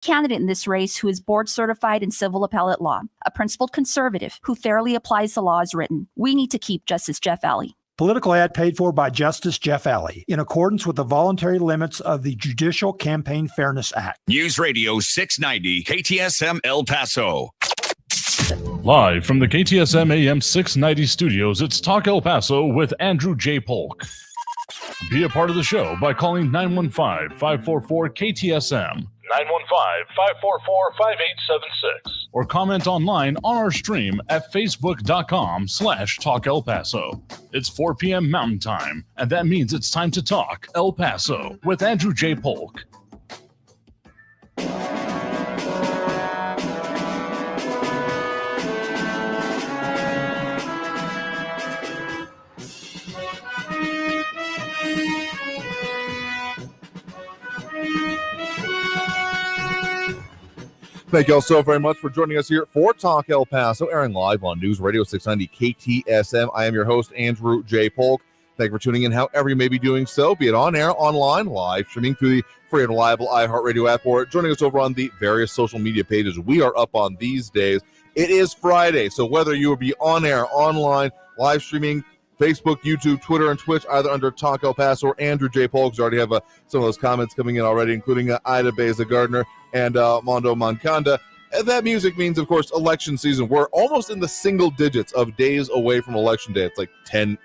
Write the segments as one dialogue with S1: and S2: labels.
S1: candidate in this race who is board certified in civil appellate law, a principled conservative who fairly applies the law as written. We need to keep Justice Jeff Alley.
S2: Political ad paid for by Justice Jeff Alley in accordance with the voluntary limits of the Judicial Campaign Fairness Act.
S3: News Radio 690 KTSM El Paso.
S4: Live from the KTSM AM 690 studios, it's Talk El Paso with Andrew J. Polk. Be a part of the show by calling 915-544-KTSM, 915-544-5876, or comment online on our stream at facebook.com/Talk El Paso. It's 4 p.m. Mountain Time, and that means it's time to talk El Paso with Andrew J. Polk.
S5: Thank you all so very much for joining us here for Talk El Paso, airing live on News Radio 690 KTSM. I am your host, Andrew J. Polk. Thank you for tuning in however you may be doing so, be it on air, online, live, streaming through the free and reliable iHeartRadio app, or joining us over on the various social media pages we are up on these days. It is Friday, so whether you will be on air, online, live streaming, Facebook, YouTube, Twitter, and Twitch, either under Talk El Paso or Andrew J. Polk. We already have some of those comments coming in already, including Ida Beza Gardner and Mondo Mancanda. And that music means, of course, election season. We're almost in the single digits of days away from Election Day. It's like 10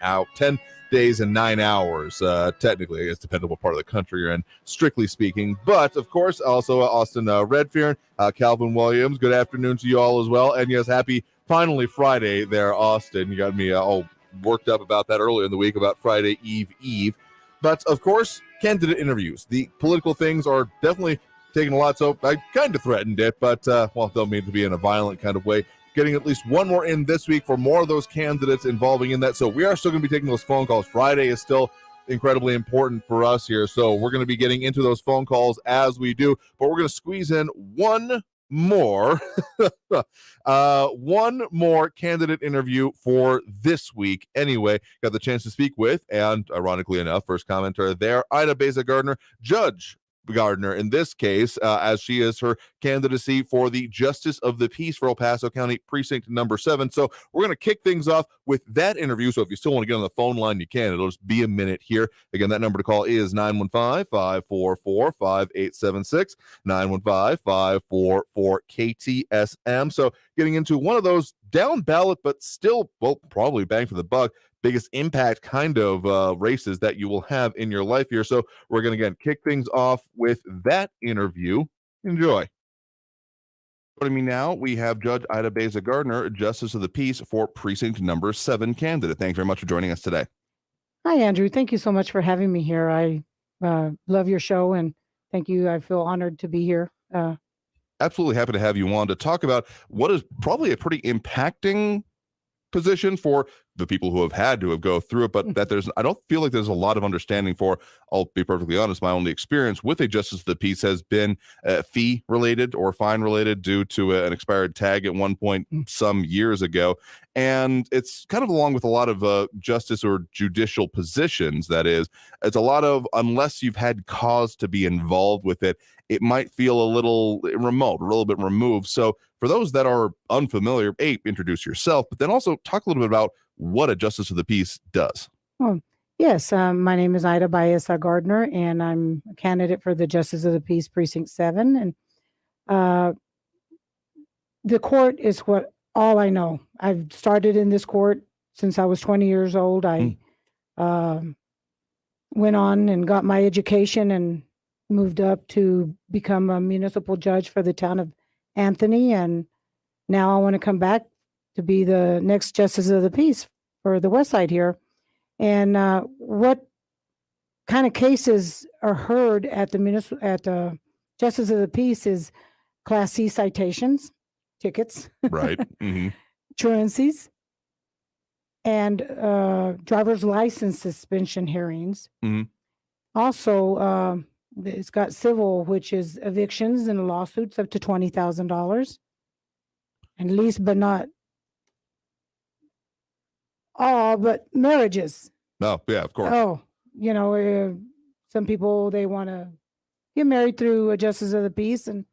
S5: days and 9 hours, technically. I guess depending on what part of the country you're in, strictly speaking. But, of course, also Austin Redfern, Calvin Williams, good afternoon to you all as well. And, yes, happy, finally, Friday there, Austin. You got me all worked up about that earlier in the week, about Friday Eve. But, of course, candidate interviews. The political things are definitely taking a lot, so I kind of threatened it, but, don't mean to be in a violent kind of way. Getting at least one more in this week for more of those candidates involving in that. So we are still going to be taking those phone calls. Friday is still incredibly important for us here, so we're going to be getting into those phone calls as we do, but we're going to squeeze in one more candidate interview for this week. Anyway, got the chance to speak with, and ironically enough, first commenter there, Ida Beza Gardner, Judge Gardner in this case, as she is her candidacy for the Justice of the Peace for El Paso County Precinct number 7. So we're going to kick things off with that interview. So if you still want to get on the phone line, you can. It'll just be a minute here. Again, that number to call is 915-544-5876, 915-544-KTSM. So getting into one of those down ballot, but still, probably bang for the buck, biggest impact kind of races that you will have in your life here. So we're going to, again, kick things off with that interview. Enjoy. Joining me now, we have Judge Ida Beza Gardner, Justice of the Peace for Precinct number 7 candidate. Thank you very much for joining us today.
S6: Hi, Andrew. Thank you so much for having me here. I love your show, and thank you. I feel honored to be here.
S5: Absolutely happy to have you on to talk about what is probably a pretty impacting position for the people who have had to go through it, but that I don't feel like there's a lot of understanding for. I'll be perfectly honest, my only experience with a Justice of the Peace has been fee related or fine related due to an expired tag at one point some years ago. And it's kind of along with a lot of justice or judicial positions. That is, it's a lot of, unless you've had cause to be involved with it, it might feel a little remote, a little bit removed. So for those that are unfamiliar, introduce yourself, but then also talk a little bit about what a Justice of the Peace does.
S6: Oh, yes. My name is Ida Beza Gardner, and I'm a candidate for the Justice of the Peace Precinct 7. And the court is all I know. I've started in this court since I was 20 years old. I went on and got my education and moved up to become a municipal judge for the town of Anthony. And now I want to come back to be the next Justice of the Peace for the West Side here. And what kind of cases are heard at the Justice of the Peace is Class C citations, tickets,
S5: right,
S6: truancies, and driver's license suspension hearings. Also, it's got civil, which is evictions and lawsuits up to $20,000. And least but not all, but marriages.
S5: Oh, yeah, of course.
S6: Oh, some people, they want to get married through a Justice of the Peace, and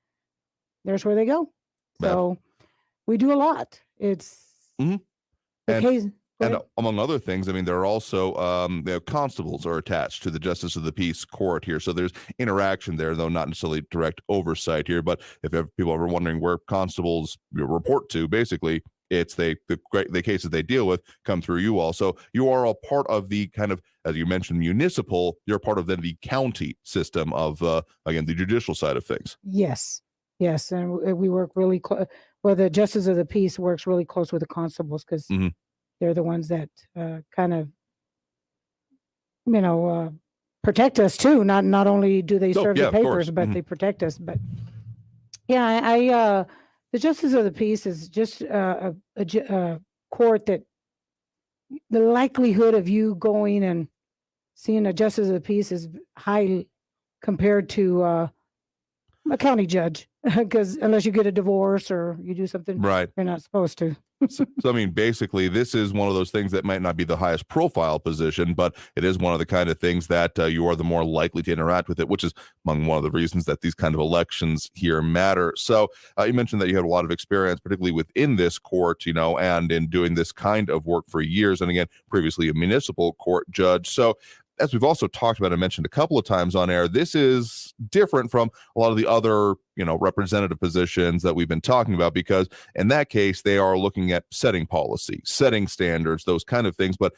S6: there's where they go.
S5: Yeah.
S6: So we do a lot. It's
S5: Mhm.
S6: the
S5: And-
S6: case. Go
S5: And
S6: ahead.
S5: among other things, I mean, there are also constables are attached to the Justice of the Peace Court here. So there's interaction there, though not necessarily direct oversight here. But if people are wondering where constables report to, basically, it's the cases they deal with come through you all. So you are a part of the kind of, as you mentioned, municipal. You're part of the county system of, again, the judicial side of things.
S6: Yes. And we work really close. Well, the Justice of the Peace works really close with the constables because
S5: Mhm.
S6: they're the ones that kind of, protect us too. Not only do they serve
S5: yeah,
S6: the
S5: of course.
S6: papers, but
S5: Mhm.
S6: they protect us. But yeah, the Justice of the Peace is just a court that the likelihood of you going and seeing a Justice of the Peace is high compared to a county judge, because unless you get a divorce or you do something
S5: Right.
S6: you're not supposed to.
S5: So, I mean, basically, this is one of those things that might not be the highest profile position, but it is one of the kind of things that you are the more likely to interact with it, which is among one of the reasons that these kind of elections here matter. So you mentioned that you had a lot of experience, particularly within this court, and in doing this kind of work for years. And again, previously a municipal court judge. So as we've also talked about and mentioned a couple of times on air, this is different from a lot of the other, representative positions that we've been talking about, because in that case, they are looking at setting policy, setting standards, those kind of things. But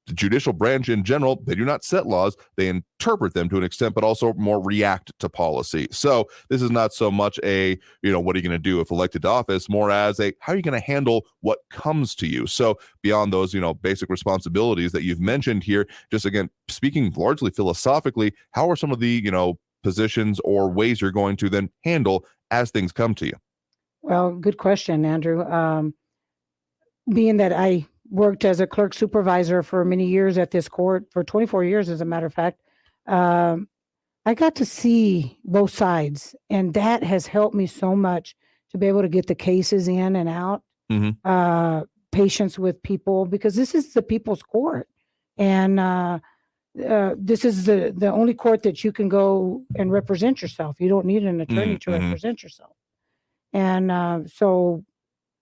S5: the judicial branch in general, they do not set laws, they interpret them to an extent, but also more react to policy. So this is not so much a, what are you going to do if elected to office, more as a, how are you going to handle what comes to you? So beyond those, basic responsibilities that you've mentioned here, just again, speaking largely philosophically, how are some of the, positions or ways you're going to then handle as things come to you?
S6: Well, good question, Andrew. Being that I worked as a clerk supervisor for many years at this court, for 24 years, as a matter of fact, I got to see both sides, and that has helped me so much to be able to get the cases in and out, patience with people, because this is the people's court. And this is the only court that you can go and represent yourself. You don't need an attorney to represent yourself. And so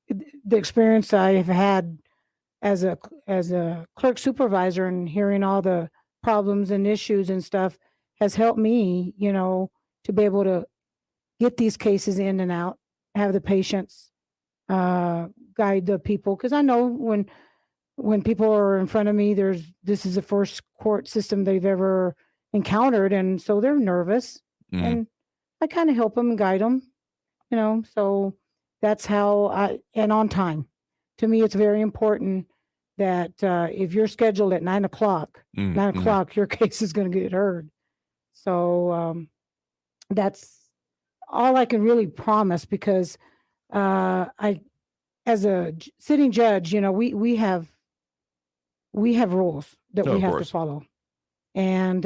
S6: the experience I have had as a clerk supervisor and hearing all the problems and issues and stuff has helped me, to be able to get these cases in and out, have the patience, guide the people. Because I know when people are in front of me, this is the first court system they've ever encountered, and so they're nervous, and I kind of help them and guide them, so that's how and on time. To me, it's very important that if you're scheduled at 9:00, your case is going to get heard. So that's all I can really promise, because as a sitting judge, we have rules that we have to follow. And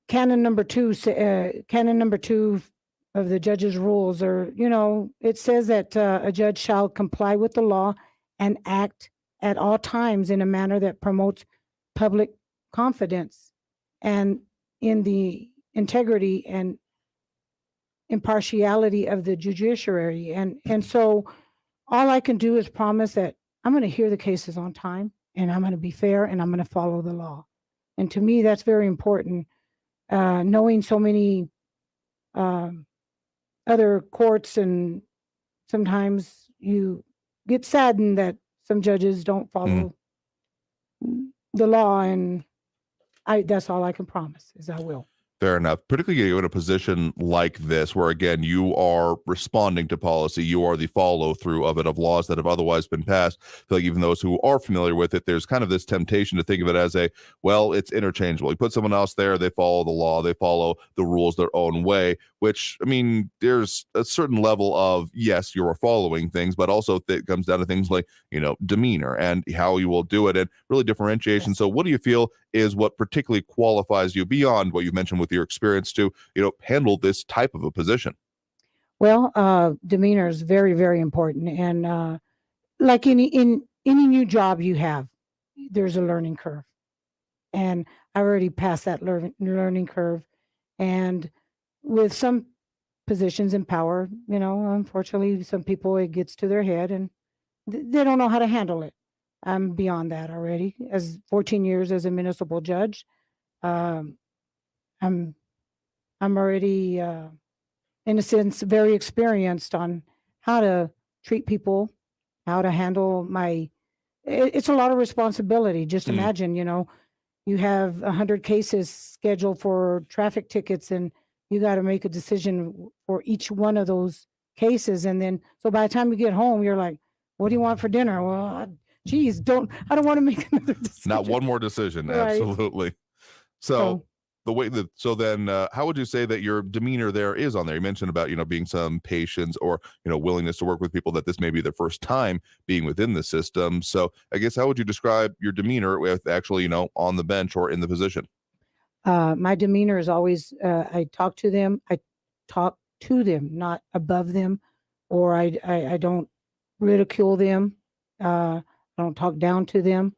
S6: canon number two of the judge's rules are, it says that a judge shall comply with the law and act at all times in a manner that promotes public confidence and in the integrity and impartiality of the judiciary. And so all I can do is promise that I'm going to hear the cases on time, and I'm going to be fair, and I'm going to follow the law. And to me, that's very important. Knowing so many other courts, and sometimes you get saddened that some judges don't follow the law, and that's all I can promise is I will.
S5: Fair enough. Particularly in a position like this, where again you are responding to policy, you are the follow through of it, of laws that have otherwise been passed. I feel like even those who are familiar with it, there's kind of this temptation to think of it as it's interchangeable. You put someone else there, they follow the law, they follow the rules their own way, which, I mean, there's a certain level of, yes, you're following things, but also it comes down to things like, demeanor and how you will do it, and really differentiation.
S6: Yes.
S5: So what do you feel is what particularly qualifies you beyond what you mentioned with your experience to, handle this type of a position?
S6: Well, demeanor is very, very important. And like in any new job you have, there's a learning curve. And I already passed that learning curve. And with some positions in power, unfortunately, some people, it gets to their head and they don't know how to handle it. I'm beyond that already. As 14 years as a municipal judge, I'm already, in a sense, very experienced on how to treat people, how to handle it's a lot of responsibility. Just imagine, you have 100 cases scheduled for traffic tickets and you got to make a decision for each one of those cases. And then, so by the time you get home, you're like, what do you want for dinner? Well, geez, I don't want to make another decision.
S5: Not one more decision.
S6: Right.
S5: Absolutely. So then how would you say that your demeanor there is on there? You mentioned about, being some patience or, willingness to work with people, that this may be their first time being within the system. So I guess, how would you describe your demeanor with actually, on the bench or in the position?
S6: My demeanor is always, I talk to them, not above them, or I don't ridicule them. I don't talk down to them.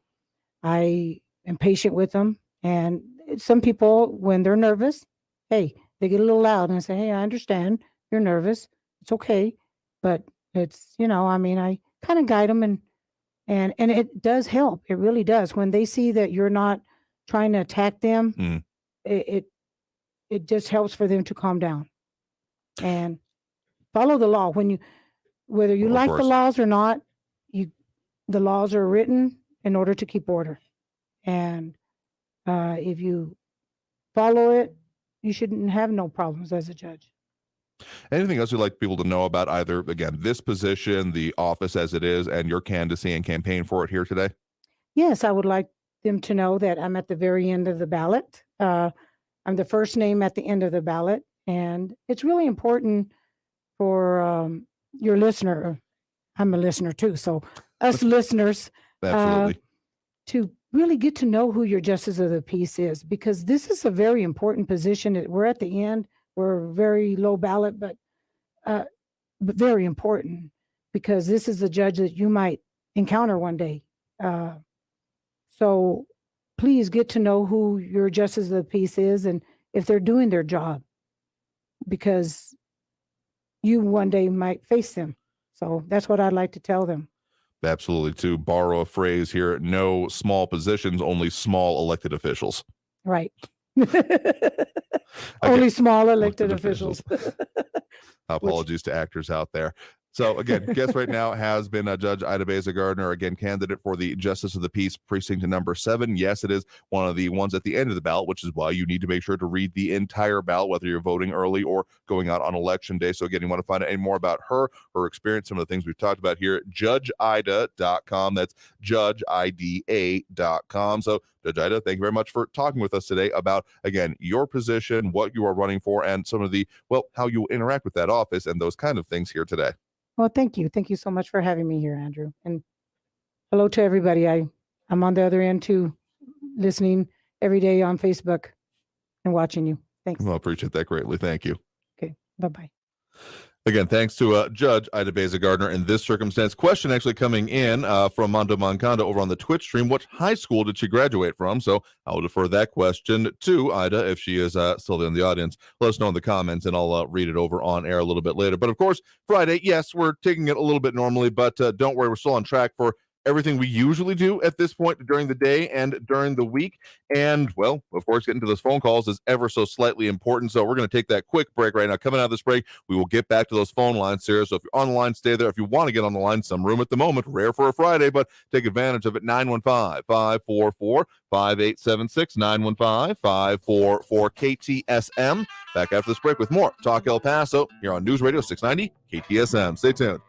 S6: I am patient with them. And some people, when they're nervous, hey, they get a little loud and I say, hey, I understand you're nervous. It's okay. But it's, I kind of guide them and it does help. It really does. When they see that you're not trying to attack them, it just helps for them to calm down and follow the law. Whether you like the laws or not, the laws are written in order to keep order. And if you follow it, you shouldn't have no problems as a judge.
S5: Anything else you'd like people to know about either, again, this position, the office as it is, and your candidacy and campaign for it here today?
S6: Yes, I would like them to know that I'm at the very end of the ballot. I'm the first name at the end of the ballot. And it's really important for your listener. I'm a listener too. So us listeners,
S5: absolutely,
S6: to really get to know who your justice of the peace is, because this is a very important position. We're at the end. We're very low ballot, but very important, because this is the judge that you might encounter one day. So please get to know who your justice of the peace is and if they're doing their job, because you one day might face them. So that's what I'd like to tell them.
S5: Absolutely. To borrow a phrase here, no small positions, only small elected officials.
S6: Right. Only small elected officials.
S5: Apologies to actors out there. So again, guest right now has been Judge Ida Beza-Gardner, again, candidate for the Justice of the Peace Precinct number 7. Yes, it is one of the ones at the end of the ballot, which is why you need to make sure to read the entire ballot, whether you're voting early or going out on election day. So again, you want to find out any more about her experience, some of the things we've talked about here, judgeida.com. That's judgeida.com. So Judge Ida, thank you very much for talking with us today about, again, your position, what you are running for, and some of the, how you interact with that office and those kind of things here today.
S6: Well, thank you. Thank you so much for having me here, Andrew. And hello to everybody. I'm on the other end too, listening every day on Facebook and watching you. Thanks.
S5: Well, I appreciate that greatly. Thank you.
S6: Okay. Bye-bye.
S5: Again, thanks to Judge Ida Beza-Gardner in this circumstance. Question actually coming in from Mondo Moncada over on the Twitch stream. What high school did she graduate from? So I'll defer that question to Ida if she is still in the audience. Let us know in the comments, and I'll read it over on air a little bit later. But of course, Friday, yes, we're taking it a little bit normally, but don't worry, we're still on track for everything we usually do at this point during the day and during the week. And, well, of course, getting to those phone calls is ever so slightly important. So we're going to take that quick break right now. Coming out of this break, we will get back to those phone lines here. So if you're on the line, stay there. If you want to get on the line, some room at the moment, rare for a Friday, but take advantage of it. 915-544-5876, 915-544-KTSM. Back after this break with more Talk El Paso here on News Radio 690 KTSM. Stay tuned.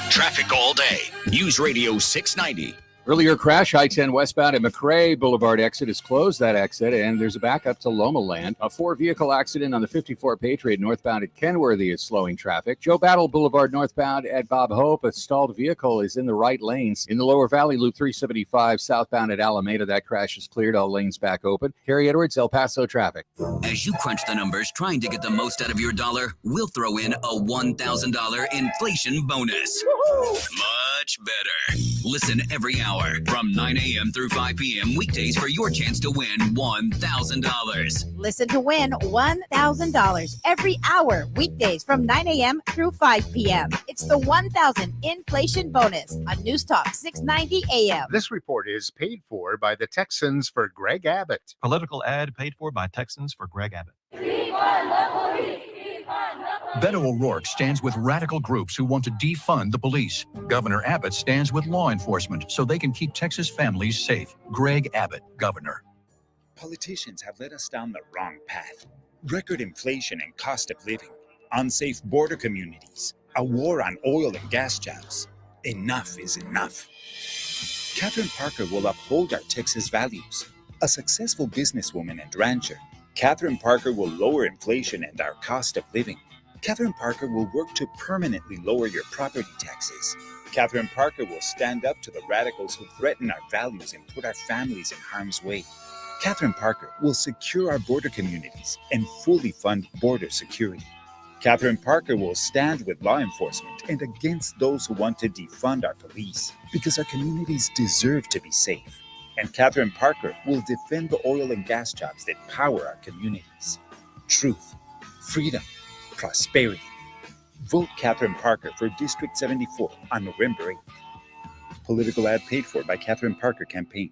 S3: Traffic all day. News Radio 690.
S7: Earlier crash, I-10 westbound at McRae Boulevard exit is closed, that exit, and there's a backup to Loma Land. A 4-vehicle accident on the 54 Patriot northbound at Kenworthy is slowing traffic. Joe Battle Boulevard northbound at Bob Hope, a stalled vehicle is in the right lanes. In the Lower Valley, Loop 375 southbound at Alameda, that crash is cleared, all lanes back open. Harry Edwards, El Paso traffic.
S8: As you crunch the numbers trying to get the most out of your dollar, we'll throw in a $1,000 inflation bonus. Much better. Listen every hour from 9 a.m. through 5 p.m. weekdays for your chance to win $1,000.
S9: Listen to win $1,000 every hour, weekdays from 9 a.m. through 5 p.m. It's the 1,000 inflation bonus on News Talk 690 a.m.
S10: This report is paid for by the Texans for Greg Abbott.
S11: Political ad paid for by Texans for Greg Abbott.
S12: Beto O'Rourke stands with radical groups who want to defund the police. Governor Abbott stands with law enforcement so they can keep Texas families safe. Greg Abbott, governor.
S13: Politicians have led us down the wrong path. Record inflation and cost of living, unsafe border communities, a war on oil and gas jobs. Enough is enough. Catherine Parker will uphold our Texas values. A successful businesswoman and rancher, Catherine Parker will lower inflation and our cost of living. Catherine Parker will work to permanently lower your property taxes. Catherine Parker will stand up to the radicals who threaten our values and put our families in harm's way. Catherine Parker will secure our border communities and fully fund border security. Catherine Parker will stand with law enforcement and against those who want to defund our police, because our communities deserve to be safe. And Catherine Parker will defend the oil and gas jobs that power our communities. Truth, freedom, prosperity. Vote Catherine Parker for District 74 on November 8th. Political ad paid for by Catherine Parker Campaign.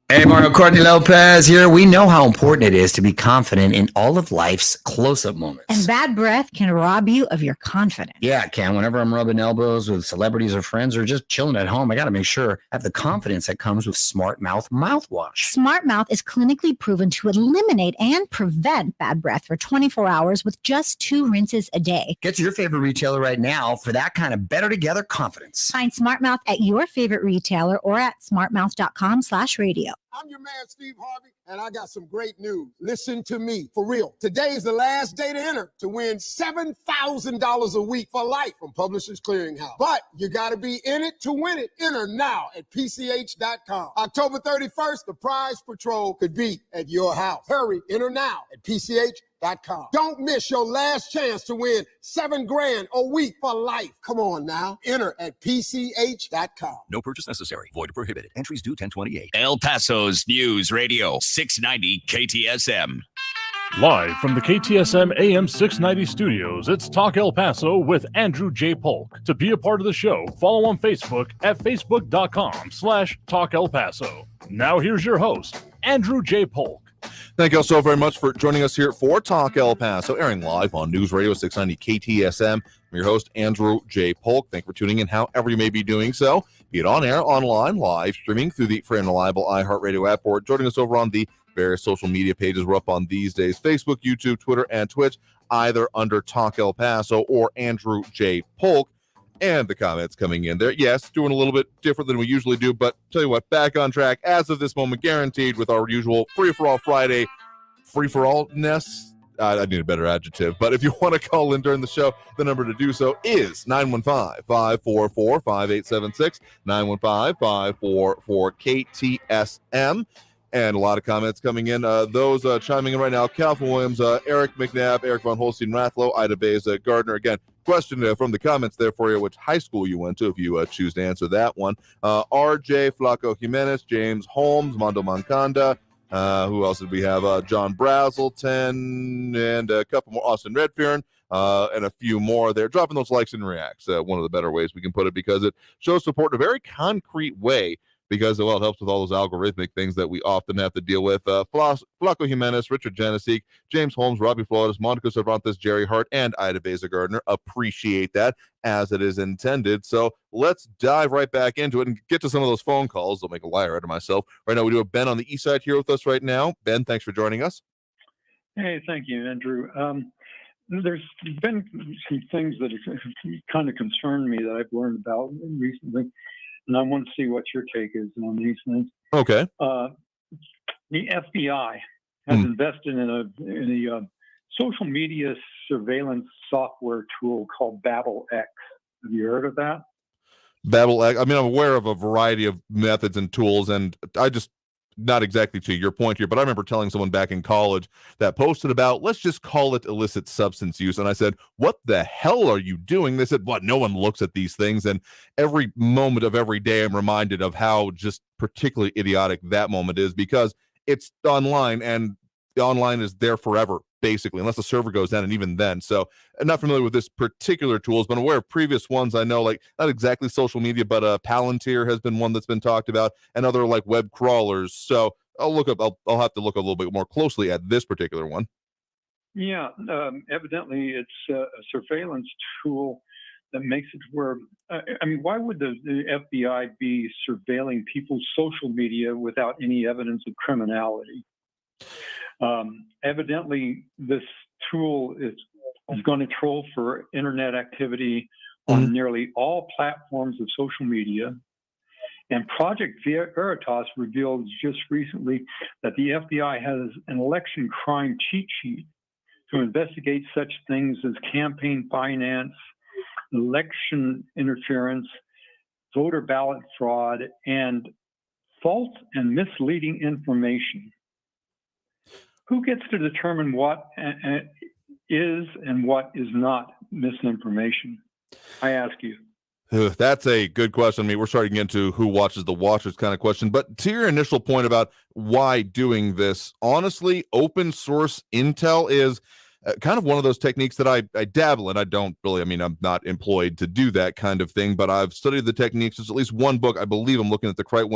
S14: Hey, Mario Courtney Lopez here. We know how important it is to be confident in all of life's close-up moments.
S15: And bad breath can rob you of your confidence.
S14: Yeah, it can. Whenever I'm rubbing elbows with celebrities or friends or just chilling at home, I got to make sure I have the confidence that comes with Smart Mouth mouthwash.
S15: Smart Mouth is clinically proven to eliminate and prevent bad breath for 24 hours with just 2 rinses a day.
S14: Get to your favorite retailer right now for that kind of better together confidence.
S15: Find Smart Mouth at your favorite retailer or at smartmouth.com/radio.
S16: I'm your man, Steve Harvey, and I got some great news. Listen to me, for real. Today is the last day to enter to win $7,000 a week for life from Publishers Clearinghouse. But you got to be in it to win it. Enter now at PCH.com. October 31st, the prize patrol could be at your house. Hurry, enter now at PCH.com. Don't miss your last chance to win $7,000 a week for life. Come on now. Enter at PCH.com.
S3: No purchase necessary. Void or prohibited. Entries due 10/28. El Paso's News Radio 690 KTSM.
S4: Live from the KTSM AM 690 studios, it's Talk El Paso with Andrew J. Polk. To be a part of the show, follow on Facebook at facebook.com/Talk El Paso. Now here's your host, Andrew J. Polk.
S5: Thank you all so very much for joining us here for Talk El Paso, airing live on News Radio 690 KTSM. I'm your host, Andrew J. Polk. Thank you for tuning in however you may be doing so, be it on air, online, live, streaming through the free and reliable iHeartRadio app, or joining us over on the various social media pages we're up on these days: Facebook, YouTube, Twitter, and Twitch, either under Talk El Paso or Andrew J. Polk. And the comments coming in there, yes, doing a little bit different than we usually do, but tell you what, back on track as of this moment, guaranteed, with our usual free-for-all Friday free-for-all-ness. I need a better adjective, but if you want to call in during the show, the number to do so is 915-544-5876, 915-544-KTSM. And a lot of comments coming in. Those chiming in right now: Calvin Williams, Eric McNabb, Eric Von Holstein Rathlow, Ida Bays, Gardner. Again, question from the comments there for you: which high school you went to, if you choose to answer that one. RJ, Flaco Jimenez, James Holmes, Mondo Mancanda. Who else did we have? John Brazelton, and a couple more. Austin Redfern, and a few more there. Dropping those likes and reacts. One of the better ways we can put it, because it shows support in a very concrete way. Because, well, it helps with all those algorithmic things that we often have to deal with. Flaco Jimenez, Richard Janasik, James Holmes, Robbie Flores, Monica Cervantes, Jerry Hart, and Ida Beza Gardner. Appreciate that, as it is intended. So let's dive right back into it and get to some of those phone calls. I'll make a liar out of myself. Right now, we do have Ben on the east side here with us right now. Ben, thanks for joining us.
S17: Hey, thank you, Andrew. There's been some things that have kind of concerned me that I've learned about recently. and I want to see what your take is on these things.
S5: Okay.
S17: The FBI has invested in a social media surveillance software tool called Battle X. Have you heard of that?
S5: Babel, I mean, I'm aware of a variety of methods and tools, and I just, not exactly to your point here, but I remember telling someone back in college that posted about, let's just call it illicit substance use. And I said, what the hell are you doing? They said, what? No one looks at these things. And every moment of every day, I'm reminded of how just particularly idiotic that moment is, because it's online, and the online is there forever, basically, unless the server goes down, and even then. So I'm not familiar with this particular tools, but I'm aware of previous ones. I know, like, not exactly social media, but Palantir has been one that's been talked about, and other like web crawlers. So I'll have to look a little bit more closely at this particular one.
S17: Yeah, evidently it's a surveillance tool that makes it where, I mean, why would the FBI be surveilling people's social media without any evidence of criminality? Evidently, this tool is going to troll for internet activity on nearly all platforms of social media. And Project Veritas revealed just recently that the FBI has an election crime cheat sheet to investigate such things as campaign finance, election interference, voter ballot fraud, and false and misleading information. Who gets to determine what is and what is not misinformation? I ask you.
S5: That's a good question. I mean, we're starting to get into who watches the watchers kind of question. But to your initial point about why doing this, honestly, open source intel is kind of one of those techniques that I dabble in. I don't really, I mean, I'm not employed to do that kind of thing, but I've studied the techniques. There's at least one book, I believe I'm looking at the correct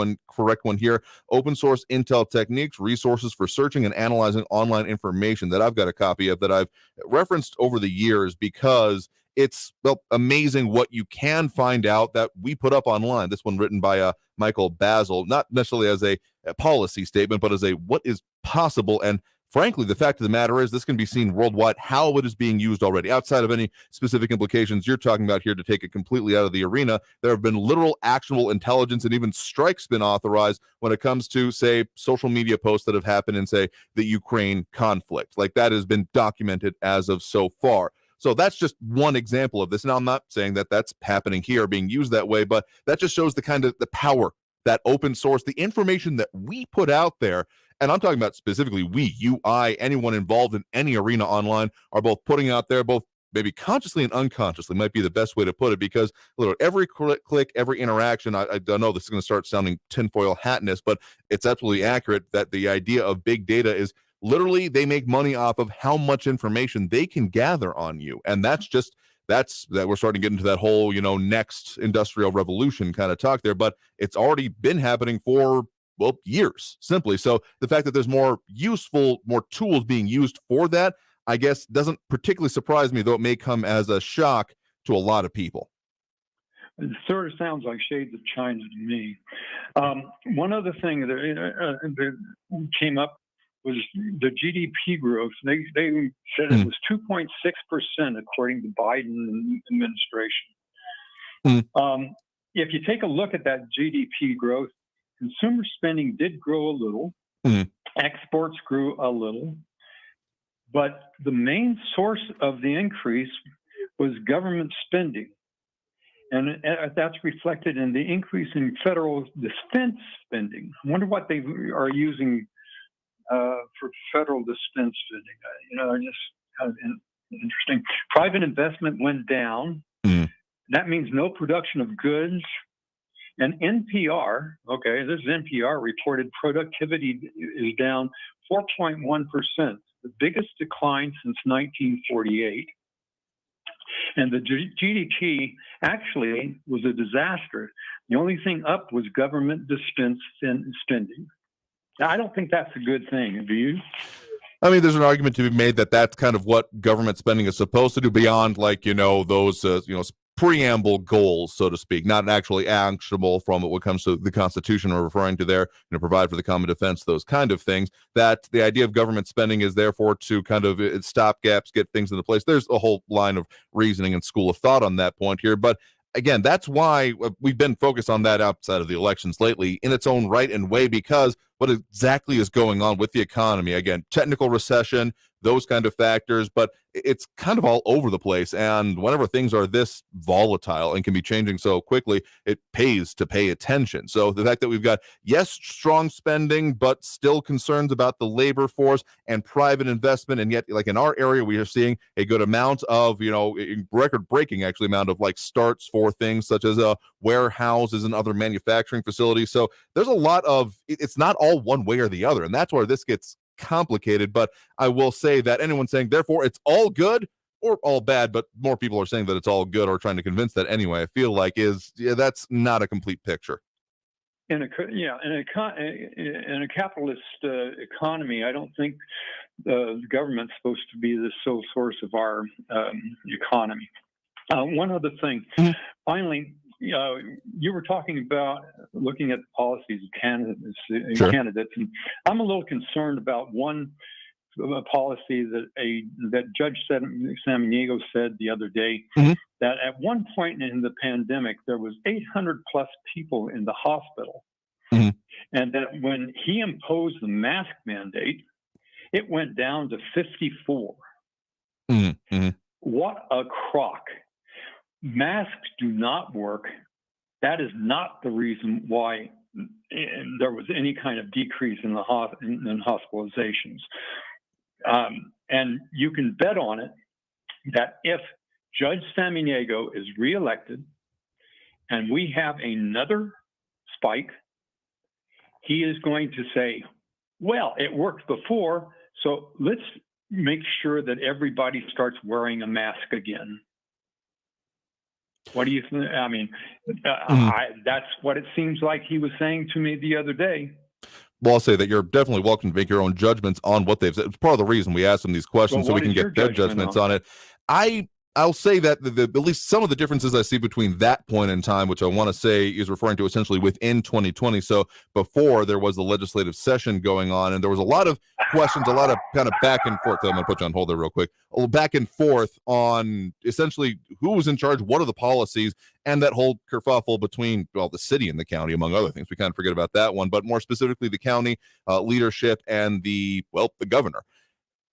S5: one here, Open Source Intel Techniques, Resources for Searching and Analyzing Online Information, that I've got a copy of, that I've referenced over the years, because it's amazing what you can find out that we put up online. This one written by Michael Basil, not necessarily as a policy statement, but as a what is possible. And frankly, the fact of the matter is, this can be seen worldwide, how it is being used already. Outside of any specific implications you're talking about here, to take it completely out of the arena, there have been literal actionable intelligence and even strikes been authorized when it comes to, say, social media posts that have happened in, say, the Ukraine conflict. Like, that has been documented as of so far. So that's just one example of this. Now, I'm not saying that that's happening here, being used that way, but that just shows the kind of the power that open source, the information that we put out there, and I'm talking about specifically we, you, I, anyone involved in any arena online, are both putting out there, both maybe consciously and unconsciously, might be the best way to put it, because literally every click, every interaction, I don't know, this is going to start sounding tinfoil hatness, but it's absolutely accurate that the idea of big data is literally they make money off of how much information they can gather on you. And that's that we're starting to get into that whole, next industrial revolution kind of talk there, but it's already been happening for, well, years, simply. So the fact that there's more tools being used for that, I guess, doesn't particularly surprise me, though it may come as a shock to a lot of people.
S17: It sort of sounds like shades of China to me. One other thing that came up was the GDP growth. They said it was 2.6% according to Biden administration. If you take a look at that GDP growth, consumer spending did grow a little, exports grew a little, but the main source of the increase was government spending. And that's reflected in the increase in federal defense spending. I wonder what they are using for federal defense spending. I just kind of interesting. Private investment went down. That means no production of goods. And NPR, this is NPR reported productivity is down 4.1%, the biggest decline since 1948. And the GDP actually was a disaster. The only thing up was government defense spending. Now, I don't think that's a good thing. Do you?
S5: I mean, there's an argument to be made that that's kind of what government spending is supposed to do, beyond those preamble goals, so to speak, not actually actionable from what comes to the Constitution or referring to there, provide for the common defense, those kind of things. That the idea of government spending is therefore to kind of stop gaps, get things into place. There's a whole line of reasoning and school of thought on that point here, but again, that's why we've been focused on that outside of the elections lately in its own right and way, because what exactly is going on with the economy? Again, technical recession, those kind of factors, but it's kind of all over the place. And whenever things are this volatile and can be changing so quickly, it pays to pay attention. So the fact that we've got, yes, strong spending, but still concerns about the labor force and private investment. And yet, like in our area, we are seeing a good amount of, record-breaking actually amount of like starts for things such as warehouses and other manufacturing facilities. So there's a lot of, it's not all one way or the other. And that's where this gets complicated. But I will say that anyone saying therefore it's all good or all bad, but more people are saying that it's all good or trying to convince that anyway, I feel like that's not a complete picture.
S17: In a capitalist economy, I don't think the government's supposed to be the sole source of our economy. One other thing, finally, you were talking about looking at the policies of candidates, and I'm a little concerned about one policy that Judge Samaniego said the other day, that at one point in the pandemic, there was 800 plus people in the hospital, and that when he imposed the mask mandate, it went down to 54. What a crock. Masks do not work. That is not the reason why there was any kind of decrease in hospitalizations. And you can bet on it that if Judge Samaniego is reelected and we have another spike, he is going to say, well, it worked before, so let's make sure that everybody starts wearing a mask again. What do you think? I mean, that's what it seems like he was saying to me the other day.
S5: Well, I'll say that you're definitely welcome to make your own judgments on what they've said. It's part of the reason we ask them these questions, so we can get their judgments on it. I'll say that at least some of the differences I see between that point in time, which I want to say is referring to essentially within 2020. So before there was the legislative session going on, and there was a lot of questions, a lot of kind of back and forth. So I'm going to put you on hold there real quick. A little back and forth on essentially who was in charge, what are the policies, and that whole kerfuffle between, well, the city and the county, among other things. We kind of forget about that one, but more specifically the county leadership and the governor.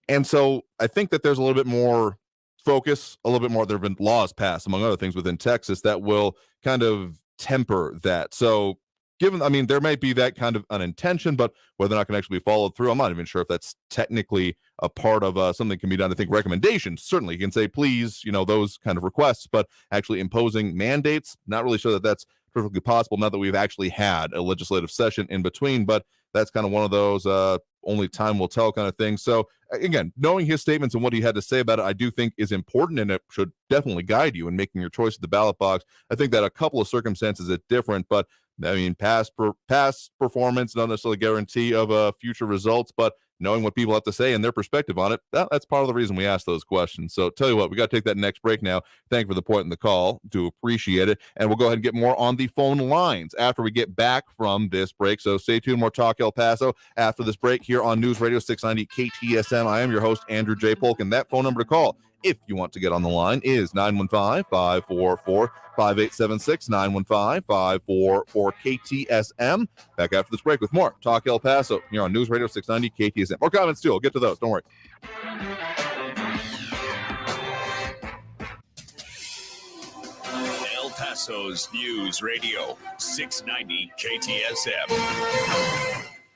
S5: And so I think that there's a little bit more focus, a little bit more. There have been laws passed, among other things, within Texas that will kind of temper that. So there may be that kind of an intention, but whether or not can actually be followed through, I'm not even sure if that's technically a part of something that can be done. I think recommendations, certainly you can say, please, those kind of requests, but actually imposing mandates, not really sure that that's perfectly possible now that we've actually had a legislative session in between, but that's kind of one of those only time will tell kind of things. So again, knowing his statements and what he had to say about it, I do think is important, and it should definitely guide you in making your choice at the ballot box. I think that a couple of circumstances it's different, but I mean, past performance, not necessarily guarantee of future results, but knowing what people have to say and their perspective on it, that's part of the reason we ask those questions. So tell you what, we got to take that next break now. Thank you for the point in the call. Do appreciate it. And we'll go ahead and get more on the phone lines after we get back from this break. So stay tuned. More Talk El Paso after this break here on News Radio 690 KTSM. I am your host, Andrew J. Polk, and that phone number to call, if you want to get on the line, is 915-544-5876, 915-544-KTSM. Back after this break with more Talk El Paso here on News Radio 690 KTSM. More comments too. I'll get to those. Don't worry.
S3: El Paso's News Radio 690 KTSM.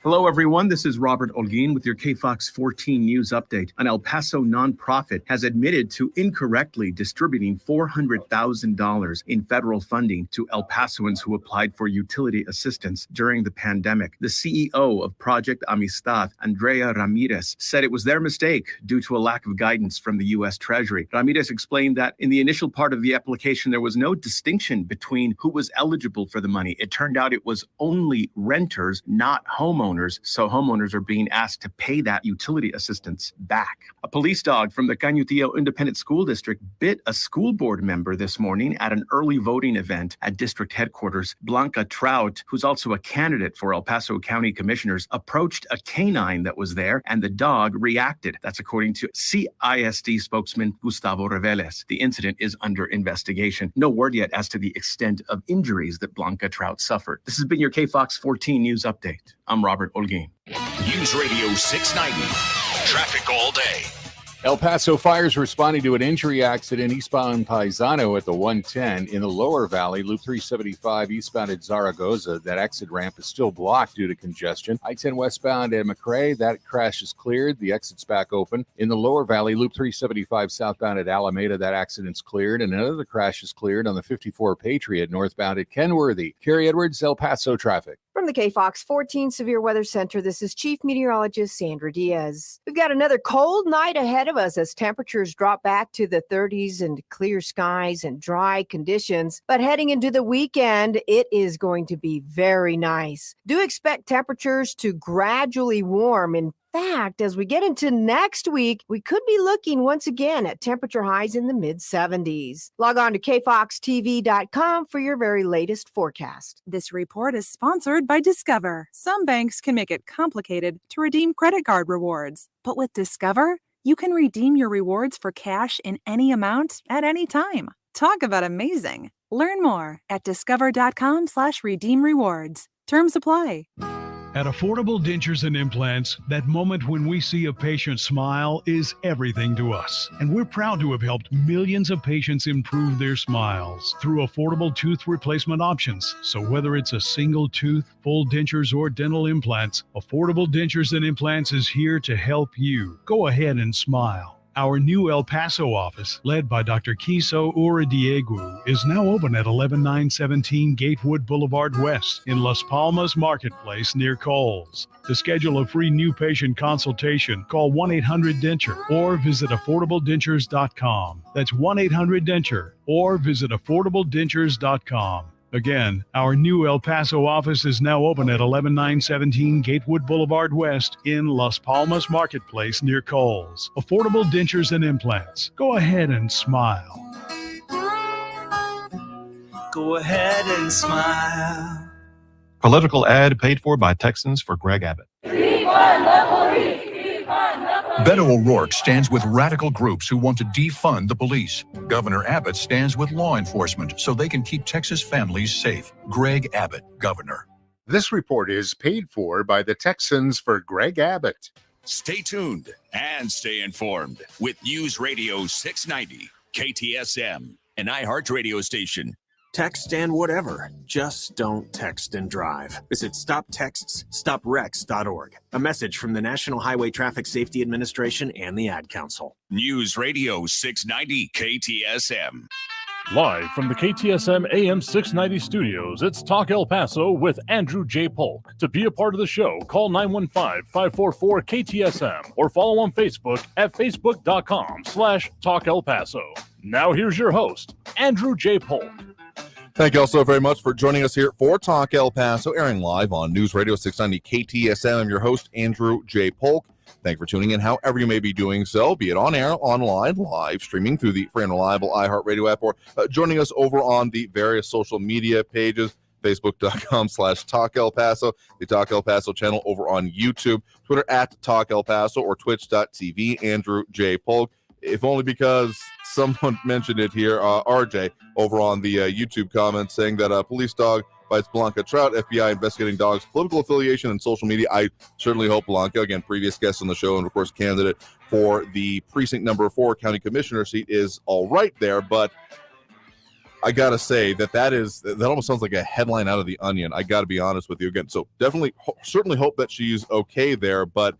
S18: Hello, everyone. This is Robert Olguin with your KFOX 14 News Update. An El Paso nonprofit has admitted to incorrectly distributing $400,000 in federal funding to El Pasoans who applied for utility assistance during the pandemic. The CEO of Project Amistad, Andrea Ramirez, said it was their mistake due to a lack of guidance from the U.S. Treasury. Ramirez explained that in the initial part of the application, there was no distinction between who was eligible for the money. It turned out it was only renters, not homeowners. homeowners, so homeowners are being asked to pay that utility assistance back. A police dog from the Cañutillo Independent School District bit a school board member this morning at an early voting event at district headquarters. Blanca Trout, who's also a candidate for El Paso County Commissioners, approached a canine that was there, and the dog reacted. That's according to CISD spokesman Gustavo Reveles. The incident is under investigation. No word yet as to the extent of injuries that Blanca Trout suffered. This has been your KFOX 14 News Update. I'm Robert Olguin.
S3: News Radio 690. Traffic all day.
S7: El Paso fires responding to an injury accident eastbound Paisano at the 110 in the lower valley, Loop 375 eastbound at Zaragoza. That exit ramp is still blocked due to congestion. I-10 westbound at McRae, that crash is cleared. The exit's back open. In the lower valley, Loop 375 southbound at Alameda, that accident's cleared. And another crash is cleared on the 54 Patriot northbound at Kenworthy. Carrie Edwards, El Paso traffic.
S19: From the KFOX 14 Severe Weather Center, this is Chief Meteorologist Sandra Diaz. We've got another cold night ahead of us as temperatures drop back to the 30s and clear skies and dry conditions. But heading into the weekend, it is going to be very nice. Do expect temperatures to gradually warm. In fact, as we get into next week, we could be looking once again at temperature highs in the mid-70s. Log on to kfoxtv.com for your very latest forecast.
S20: This report is sponsored by Discover. Some banks can make it complicated to redeem credit card rewards, but with Discover, you can redeem your rewards for cash in any amount at any time. Talk about amazing. Learn more at discover.com/redeem rewards. Terms apply.
S21: At Affordable Dentures and Implants, that moment when we see a patient smile is everything to us. And we're proud to have helped millions of patients improve their smiles through affordable tooth replacement options. So whether it's a single tooth, full dentures, or dental implants, Affordable Dentures and Implants is here to help you. Go ahead and smile. Our new El Paso office, led by Dr. Kiso Uradiegu, is now open at 11917 Gatewood Boulevard West in Las Palmas Marketplace near Kohl's. To schedule a free new patient consultation, call 1-800-DENTURE or visit affordabledentures.com. That's 1-800-DENTURE or visit affordabledentures.com. Again, our new El Paso office is now open at 11917 Gatewood Boulevard West in Las Palmas Marketplace near Kohl's. Affordable Dentures and Implants. Go ahead and smile.
S22: Go ahead and smile.
S11: Political ad paid for by Texans for Greg Abbott.
S12: Beto O'Rourke stands with radical groups who want to defund the police. Governor Abbott stands with law enforcement so they can keep Texas families safe. Greg Abbott, Governor.
S10: This report is paid for by the Texans for Greg Abbott.
S3: Stay tuned and stay informed with News Radio 690, KTSM, an iHeart radio station.
S23: Text and whatever. Just don't text and drive. Visit StopTextsStopWrecks.org. A message from the National Highway Traffic Safety Administration and the Ad Council.
S3: News Radio 690 KTSM.
S4: Live from the KTSM AM 690 studios, it's Talk El Paso with Andrew J. Polk. To be a part of the show, call 915-544-KTSM or follow on Facebook at facebook.com/Talk El Paso. Now here's your host, Andrew J. Polk.
S5: Thank you all so very much for joining us here for Talk El Paso, airing live on News Radio 690 KTSM. I'm your host, Andrew J. Polk. Thank you for tuning in, however you may be doing so, be it on air, online, live, streaming through the free and reliable iHeartRadio app, or joining us over on the various social media pages, facebook.com/Talk El Paso, the Talk El Paso channel over on YouTube, Twitter at Talk El Paso, or twitch.tv, Andrew J. Polk. If only because someone mentioned it here, RJ, over on the YouTube comments, saying that a police dog bites Blanca Trout, FBI investigating dog's political affiliation and social media. I certainly hope Blanca, again, previous guest on the show and, of course, candidate for the precinct number 4 county commissioner seat, is all right there. But I got to say that almost sounds like a headline out of The Onion. I got to be honest with you again. So definitely, certainly hope that she's okay there. But,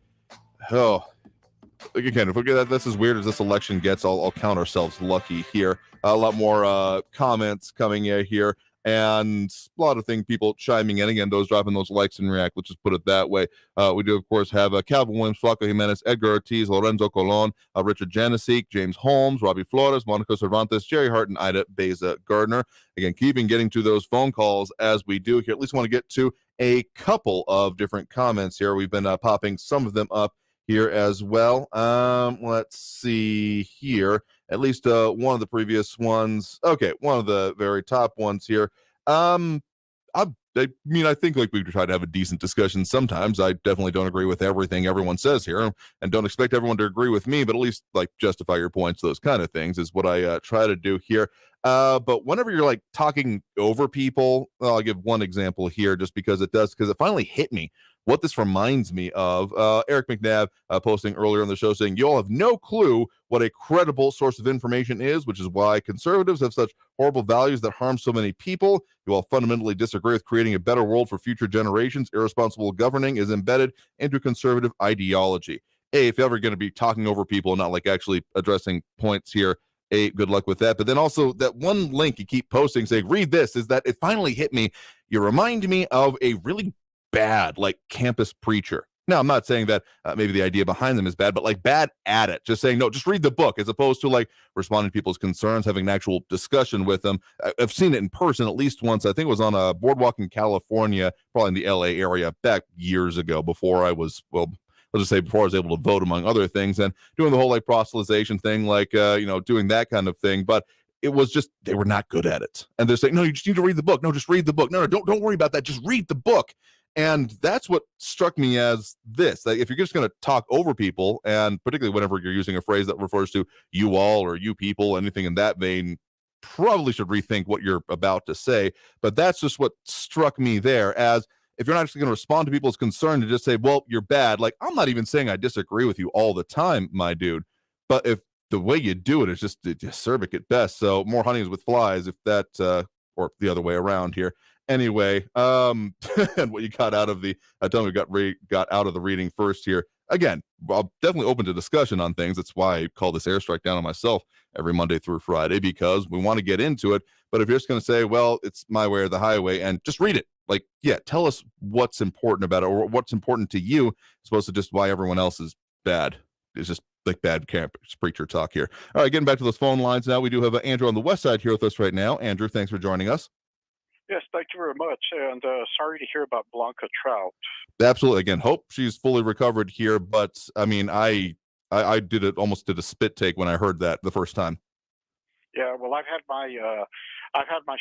S5: again, if we get that's as weird as this election gets, I'll count ourselves lucky here. A lot more comments coming in here, and a lot of things, people chiming in. Again, those dropping those likes and react. Let's just put it that way. We do, of course, have Calvin Williams, Flaco Jimenez, Edgar Ortiz, Lorenzo Colon, Richard Janasik, James Holmes, Robbie Flores, Monica Cervantes, Jerry Hart, and Ida Beza Gardner. Again, keeping getting to those phone calls as we do here. At least want to get to a couple of different comments here. We've been popping some of them up here as well. Let's see here. At least one of the previous ones. Okay, one of the very top ones here. I mean, I think like we try to have a decent discussion sometimes. I definitely don't agree with everything everyone says here and don't expect everyone to agree with me, but at least like justify your points, those kind of things is what I try to do here. But whenever you're like talking over people, I'll give one example here just because it finally hit me what this reminds me of. Eric McNabb posting earlier in the show saying, you all have no clue what a credible source of information is, which is why conservatives have such horrible values that harm so many people. You all fundamentally disagree with creating a better world for future generations. Irresponsible governing is embedded into conservative ideology. If you're ever going to be talking over people and not like actually addressing points here, good luck with that. But then also that one link you keep posting saying, read this, is that it finally hit me. You remind me of a really bad like campus preacher. Now, I'm not saying that maybe the idea behind them is bad, but like bad at it. Just saying, no, just read the book as opposed to like responding to people's concerns, having an actual discussion with them. I've seen it in person at least once. I think it was on a boardwalk in California, probably in the LA area back years ago before I was, well, let's just say before I was able to vote, among other things, and doing the whole like proselytization thing, like, doing that kind of thing. But it was just, they were not good at it. And they're saying, no, you just need to read the book. No, just read the book. No, don't worry about that. Just read the book. And that's what struck me as this. Like, if you're just going to talk over people, and particularly whenever you're using a phrase that refers to you all or you people, anything in that vein, probably should rethink what you're about to say. But that's just what struck me there, as if you're not actually going to respond to people's concern to just say, well, you're bad. Like, I'm not even saying I disagree with you all the time, my dude. But if the way you do it is just acerbic at best. So more honey is with flies, if that, or the other way around here. Anyway, and what you got out of the, tell me we got out of the reading first here. Again, I'm definitely open to discussion on things. That's why I call this airstrike down on myself every Monday through Friday, because we want to get into it. But if you're just going to say, well, it's my way or the highway, and just read it, like, yeah, tell us what's important about it, or what's important to you, as opposed to just why everyone else is bad. It's just like bad campus preacher talk here. All right, getting back to those phone lines now. We do have Andrew on the west side here with us right now. Andrew, thanks for joining us.
S1: Yes, thank you very much, and sorry to hear about Blanca Trout.
S5: Absolutely. Again, hope she's fully recovered here, but I mean, I almost did a spit take when I heard that the first time.
S1: Yeah, well, I've had my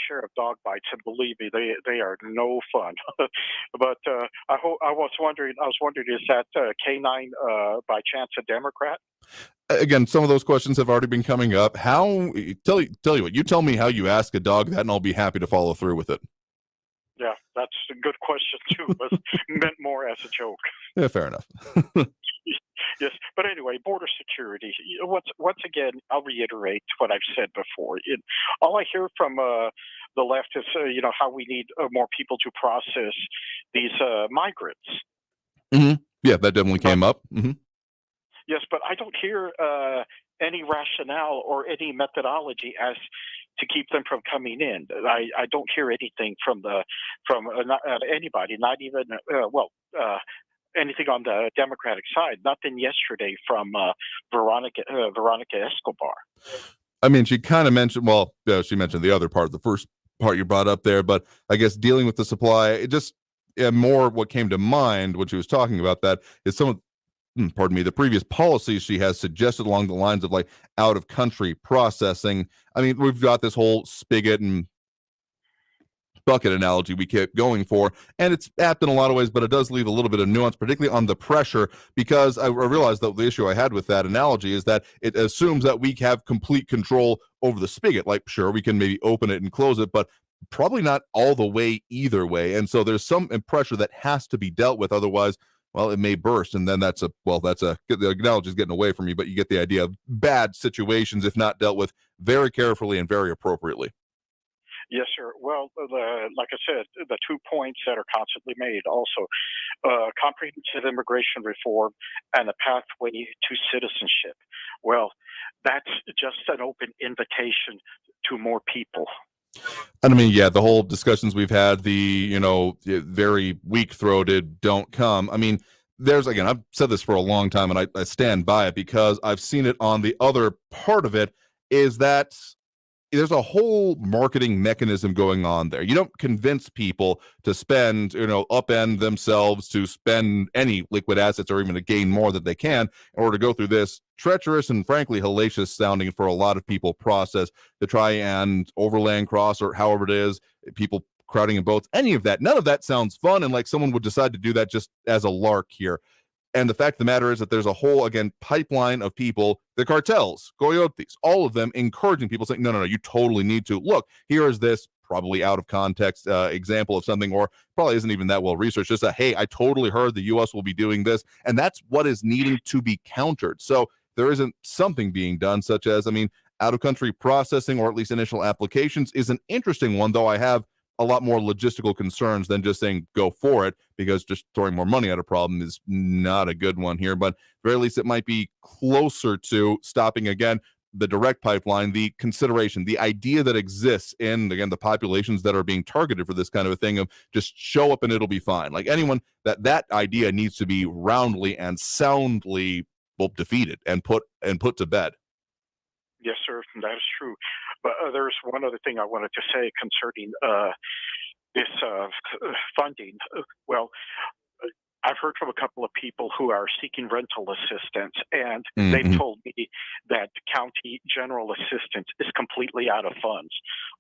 S1: share of dog bites, and believe me, they are no fun. But I was wondering, is that canine by chance a Democrat?
S5: Again, some of those questions have already been coming up. How tell you what, you tell me how you ask a dog that, and I'll be happy to follow through with it.
S1: Yeah, that's a good question too, but meant more as a joke.
S5: Yeah, fair enough.
S1: Yes, but anyway, border security. Once again, I'll reiterate what I've said before. All I hear from the left is, how we need more people to process these migrants.
S5: Mm-hmm. Yeah, that definitely came up. Mm-hmm.
S1: Yes, but I don't hear any rationale or any methodology as to keep them from coming in. I don't hear anything from anybody, not even anything on the Democratic side. Nothing yesterday from Veronica Escobar.
S5: I mean, she kind of mentioned. Well, she mentioned the other part, the first part you brought up there, but I guess dealing with the supply. It just more what came to mind when she was talking about that is some of. The previous policies she has suggested along the lines of like out of country processing. I mean, we've got this whole spigot and bucket analogy we kept going for, and it's apt in a lot of ways, but it does leave a little bit of nuance, particularly on the pressure, because I realized that the issue I had with that analogy is that it assumes that we have complete control over the spigot. Like, sure, we can maybe open it and close it, but probably not all the way either way. And so there's some pressure that has to be dealt with. Otherwise, well, it may burst, and then the analogy is getting away from me, but you get the idea of bad situations if not dealt with very carefully and very appropriately.
S1: Yes, sir. Well, like I said, the 2 points that are constantly made also, comprehensive immigration reform and a pathway to citizenship. Well, that's just an open invitation to more people.
S5: And I mean, yeah, the whole discussions we've had, the, very weak-throated don't come. I mean, again, I've said this for a long time, and I stand by it because I've seen it on the other part of it, is that there's a whole marketing mechanism going on there. You don't convince people to spend, upend themselves to spend any liquid assets or even to gain more that they can in order to go through this treacherous and frankly hellacious sounding for a lot of people process to try and overland cross or however it is, people crowding in boats, any of that. None of that sounds fun, and like someone would decide to do that just as a lark here. And the fact of the matter is that there's a whole, again, pipeline of people, the cartels, coyotes, all of them encouraging people, saying, no, you totally need to. Look, here is this probably out of context example of something, or probably isn't even that well researched, just that, hey, I totally heard the U.S. will be doing this, and that's what is needing to be countered. So there isn't something being done, such as, out-of-country processing, or at least initial applications, is an interesting one, though I have a lot more logistical concerns than just saying go for it, because just throwing more money at a problem is not a good one here. But at the very least, it might be closer to stopping, again, the direct pipeline, the consideration, the idea that exists in, again, the populations that are being targeted for this kind of a thing of just show up and it'll be fine. Like anyone, that idea needs to be roundly and soundly defeated and put to bed.
S1: Yes, sir, that is true. But there's one other thing I wanted to say concerning this funding. Well, I've heard from a couple of people who are seeking rental assistance, and they've told me that county general assistance is completely out of funds.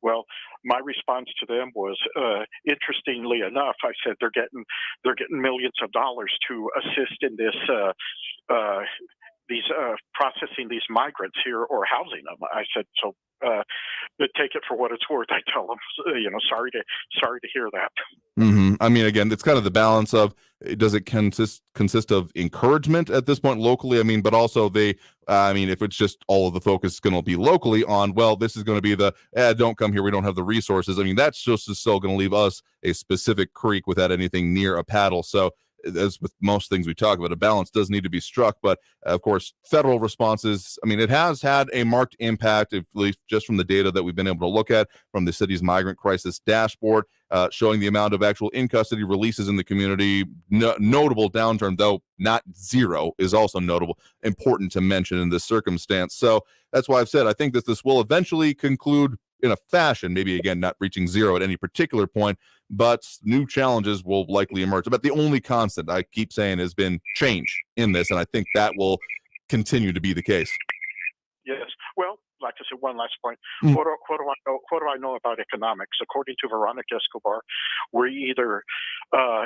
S1: Well, my response to them was, interestingly enough, I said they're getting millions of dollars to assist in this. Processing these migrants here or housing them. I said, so but take it for what it's worth. I tell them, sorry to hear that.
S5: Again, it's kind of the balance of, does it consist of encouragement at this point locally? But also if it's just all of the focus is going to be locally on, well, this is going to be don't come here, we don't have the resources. That's just still going to leave us a specific creek without anything near a paddle. So as with most things we talk about, a balance does need to be struck. But of course, federal responses, it has had a marked impact, at least just from the data that we've been able to look at from the city's migrant crisis dashboard, showing the amount of actual in-custody releases in the community. Notable downturn, though not zero, is also notable, important to mention in this circumstance. So that's why I've said I think that this will eventually conclude in a fashion, maybe again not reaching zero at any particular point, but new challenges will likely emerge. But the only constant I keep saying has been change in this, and I think that will continue to be the case.
S1: Yes. Well, like I said, one last point. What do I know about economics? According to Veronica Escobar, we're either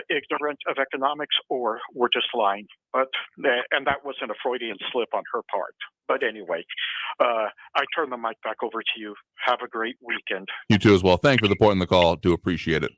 S1: ignorant of economics or we're just lying. And that wasn't a Freudian slip on her part. But anyway, I turn the mic back over to you. Have a great weekend.
S5: You too as well. Thank you for the point in the call. Do appreciate it.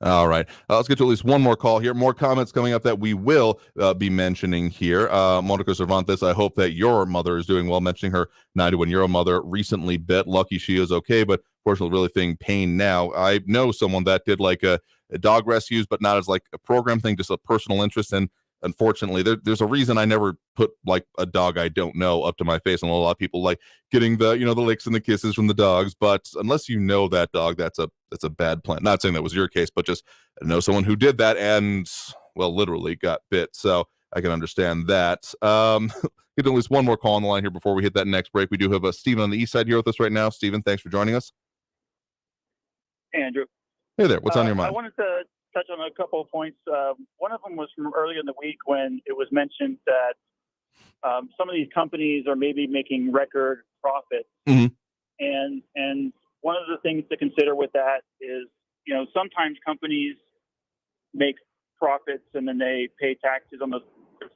S5: All right. Let's get to at least one more call here. More comments coming up that we will be mentioning here. Monica Cervantes, I hope that your mother is doing well, mentioning her 91-year-old mother recently bit. Lucky she is okay, but fortunately really feeling pain now. I know someone that did like a dog rescues, but not as like a program thing, just a personal interest. And unfortunately, there's a reason I never put like a dog I don't know up to my face. And a lot of people like getting the the licks and the kisses from the dogs. But unless you know that dog, that's a bad plan. Not saying that was your case, but just know someone who did that and, well, literally got bit. So I can understand that. Get at least one more call on the line here before we hit that next break. We do have Stephen on the east side here with us right now. Stephen, thanks for joining us.
S2: Andrew.
S5: Hey there. What's on your mind?
S2: I wanted to touch on a couple of points. One of them was from earlier in the week when it was mentioned that some of these companies are maybe making record profits. And one of the things to consider with that is, sometimes companies make profits and then they pay taxes on those.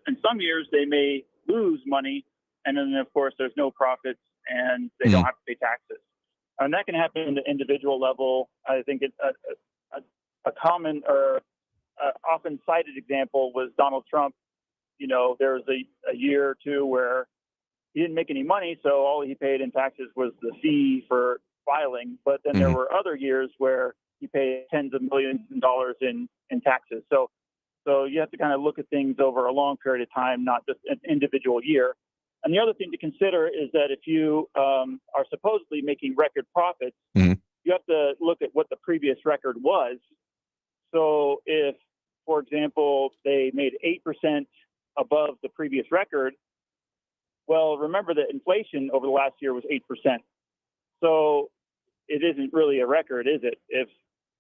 S2: And some years they may lose money, and then of course there's no profits and they don't have to pay taxes. And that can happen in the individual level. I think it's a common or often cited example was Donald Trump. There was a year or two where he didn't make any money, so all he paid in taxes was the fee for filing. But then there were other years where he paid tens of millions of dollars in taxes. So you have to kind of look at things over a long period of time, not just an individual year. And the other thing to consider is that if you are supposedly making record profits, you have to look at what the previous record was. So if, for example, they made 8% above the previous record, well, remember that inflation over the last year was 8%. So it isn't really a record, is it? If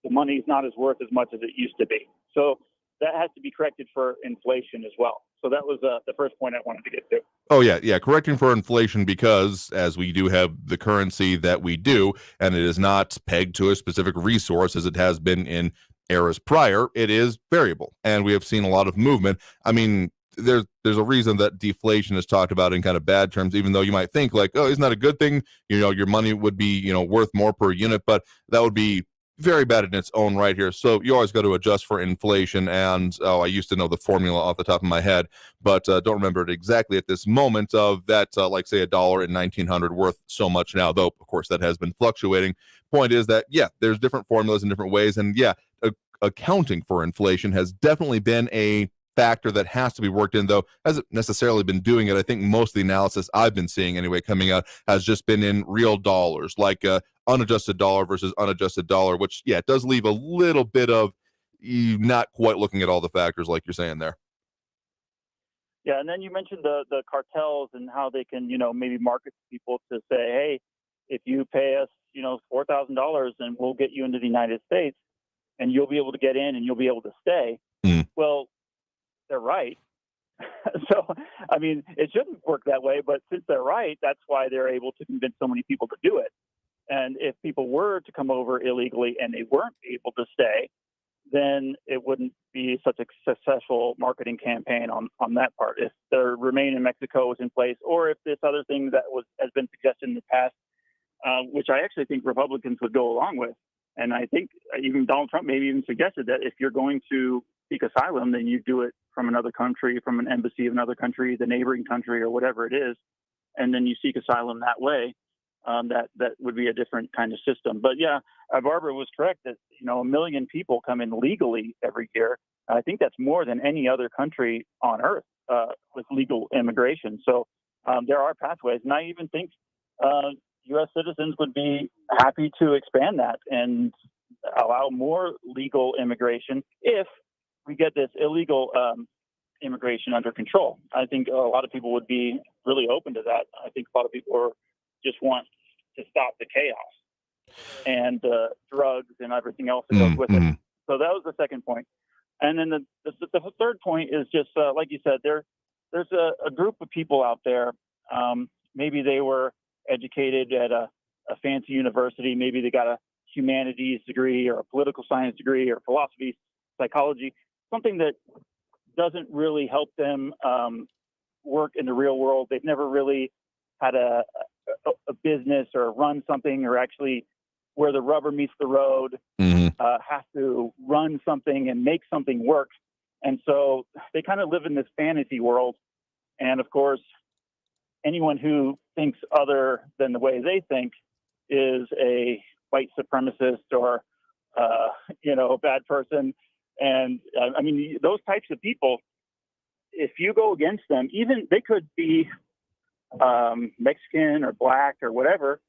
S2: the money's not as worth as much as it used to be. So that has to be corrected for inflation as well. So that was the first point I wanted to get to.
S5: Oh, yeah. Correcting for inflation because as we do have the currency that we do, and it is not pegged to a specific resource as it has been in eras prior, it is variable. And we have seen a lot of movement. I mean, there's a reason that deflation is talked about in kind of bad terms, even though you might think like, oh, isn't that a good thing? Your money would be, worth more per unit, but that would be very bad in its own right here. So you always got to adjust for inflation. And I used to know the formula off the top of my head, but don't remember it exactly at this moment of that, like say $1 in 1900 worth so much now, though, of course, that has been fluctuating. Point is that, yeah, there's different formulas in different ways. And yeah, accounting for inflation has definitely been a factor that has to be worked in, though hasn't necessarily been doing it. I think most of the analysis I've been seeing anyway coming out has just been in real dollars, like unadjusted dollar versus unadjusted dollar, which, yeah, it does leave a little bit of you not quite looking at all the factors like you're saying there.
S2: Yeah, and then you mentioned the cartels and how they can, maybe market to people to say, hey, if you pay us, $4,000, then we'll get you into the United States and you'll be able to get in and you'll be able to stay. Well, they're right. So, I mean, it shouldn't work that way, but since they're right, that's why they're able to convince so many people to do it. And if people were to come over illegally and they weren't able to stay, then it wouldn't be such a successful marketing campaign on that part. If the Remain in Mexico was in place, or if this other thing that has been suggested in the past, which I actually think Republicans would go along with. And I think even Donald Trump maybe even suggested that if you're going to seek asylum, then you do it from another country, from an embassy of another country, the neighboring country, or whatever it is, and then you seek asylum that way. That would be a different kind of system. But yeah, Barbara was correct that 1 million people come in legally every year. I think that's more than any other country on earth with legal immigration. So there are pathways, and I even think U.S. citizens would be happy to expand that and allow more legal immigration if we get this illegal immigration under control. I think a lot of people would be really open to that. I think a lot of people just want to stop the chaos and drugs and everything else that goes with it. So that was the second point. And then the third point is just like you said, there's a group of people out there. Maybe they were educated at a fancy university. Maybe they got a humanities degree or a political science degree or philosophy, psychology, something that doesn't really help them work in the real world. They've never really had a business or run something, or actually where the rubber meets the road, have to run something and make something work. And so they kind of live in this fantasy world. And of course, anyone who thinks other than the way they think is a white supremacist or, a bad person. And I mean, those types of people, if you go against them, even they could be Mexican or black or whatever,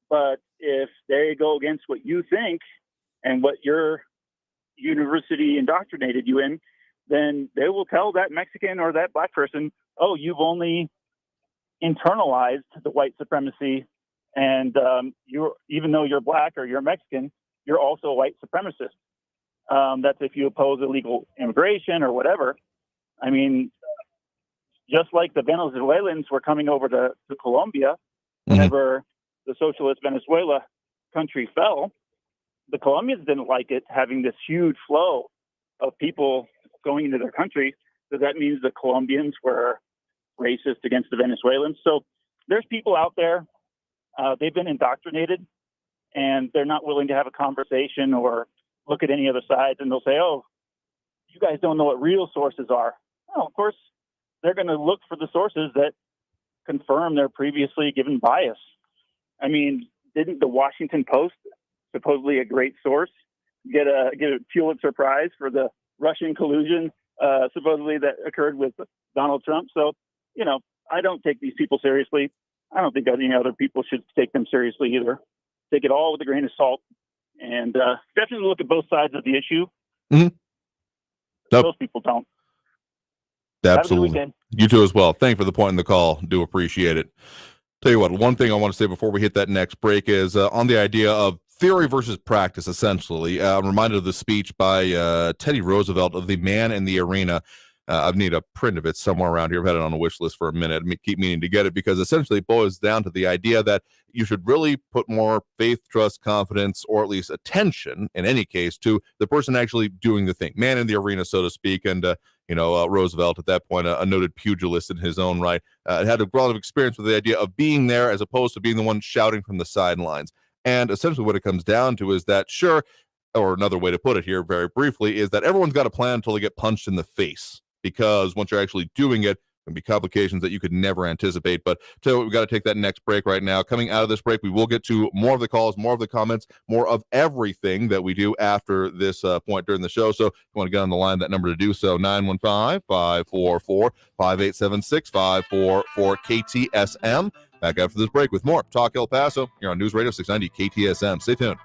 S2: but if they go against what you think and what your university indoctrinated you in, then they will tell that Mexican or that black person, oh, you've only internalized the white supremacy, and even though you're black or you're Mexican, you're also a white supremacist. That's if you oppose illegal immigration or whatever. I mean, just like the Venezuelans were coming over to Colombia whenever the socialist Venezuela country fell, the Colombians didn't like it, having this huge flow of people going into their country. So that means the Colombians were racist against the Venezuelans. So there's people out there, they've been indoctrinated, and they're not willing to have a conversation or look at any other sides, and they'll say, oh, you guys don't know what real sources are. Well, of course, they're going to look for the sources that confirm their previously given bias. I mean, didn't the Washington Post, supposedly a great source, get a Pulitzer Prize for the Russian collusion supposedly that occurred with Donald Trump? So, I don't take these people seriously. I don't think any other people should take them seriously either. Take it all with a grain of salt, and definitely look at both sides of the issue. Those people don't.
S5: Absolutely. You too as well. Thank you for the point in the call. Do appreciate it. Tell you what, one thing I want to say before we hit that next break is on the idea of theory versus practice, essentially. I'm reminded of the speech by Teddy Roosevelt of The Man in the Arena. I need a print of it somewhere around here. I've had it on a wish list for a minute. I keep meaning to get it because essentially it boils down to the idea that you should really put more faith, trust, confidence, or at least attention, in any case, to the person actually doing the thing. Man in the arena, so to speak. And, Roosevelt, at that point, a noted pugilist in his own right, had a lot of experience with the idea of being there as opposed to being the one shouting from the sidelines. And essentially what it comes down to is that, sure, or another way to put it here very briefly, is that everyone's got a plan until they get punched in the face. Because once you're actually doing it, there can be complications that you could never anticipate. But tell you what, we've got to take that next break right now. Coming out of this break, we will get to more of the calls, more of the comments, more of everything that we do after this point during the show. So if you want to get on the line, that number to do so, 915-544-5876, 544-KTSM. Back after this break with more Talk El Paso here on News Radio 690 KTSM. Stay tuned.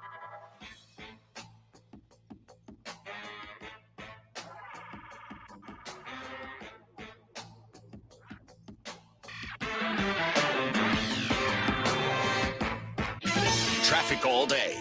S3: Traffic all day.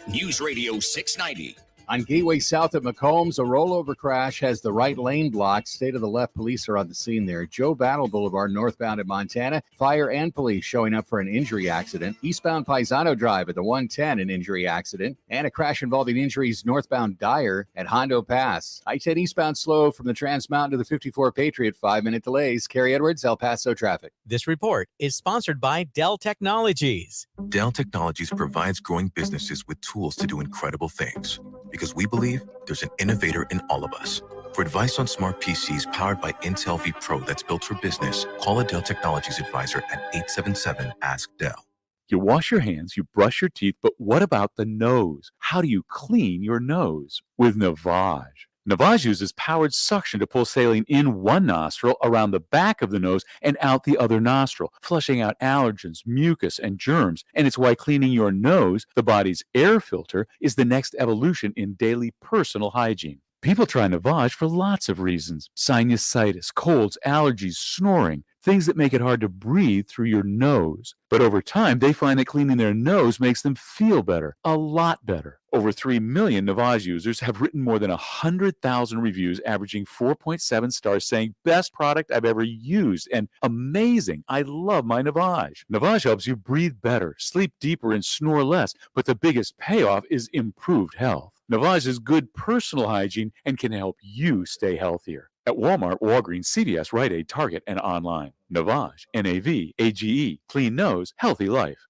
S3: News Radio 690.
S7: On Gateway south at McCombs, a rollover crash has the right lane blocked. Stay to the left. Police are on the scene there. Joe Battle Boulevard, northbound at Montana. Fire and police showing up for an injury accident. Eastbound Paisano Drive at the 110, an injury accident. And a crash involving injuries northbound Dyer at Hondo Pass. I-10 eastbound slow from the Trans Mountain to the 54 Patriot. 5-minute delays. Kerry Edwards, El Paso traffic.
S6: This report is sponsored by Dell Technologies.
S8: Dell Technologies provides growing businesses with tools to do incredible things. Because we believe there's an innovator in all of us. For advice on smart PCs powered by Intel V Pro that's built for business, call a Dell Technologies advisor at 877-ASK-DELL.
S9: You wash your hands, you brush your teeth, but what about the nose? How do you clean your nose? With Navage. Navage uses powered suction to pull saline in one nostril, around the back of the nose, and out the other nostril, flushing out allergens, mucus, and germs. And it's why cleaning your nose, the body's air filter, is the next evolution in daily personal hygiene. People try Navage for lots of reasons. Sinusitis, colds, allergies, snoring, things that make it hard to breathe through your nose. But over time, they find that cleaning their nose makes them feel better, a lot better. Over 3 million Navage users have written more than 100,000 reviews, averaging 4.7 stars, saying, best product I've ever used, and amazing, I love my Navage. Navage helps you breathe better, sleep deeper, and snore less, but the biggest payoff is improved health. Navage is good personal hygiene and can help you stay healthier. At Walmart, Walgreens, CVS, Rite Aid, Target, and online. Navage, N-A-V-A-G-E, clean nose, healthy life.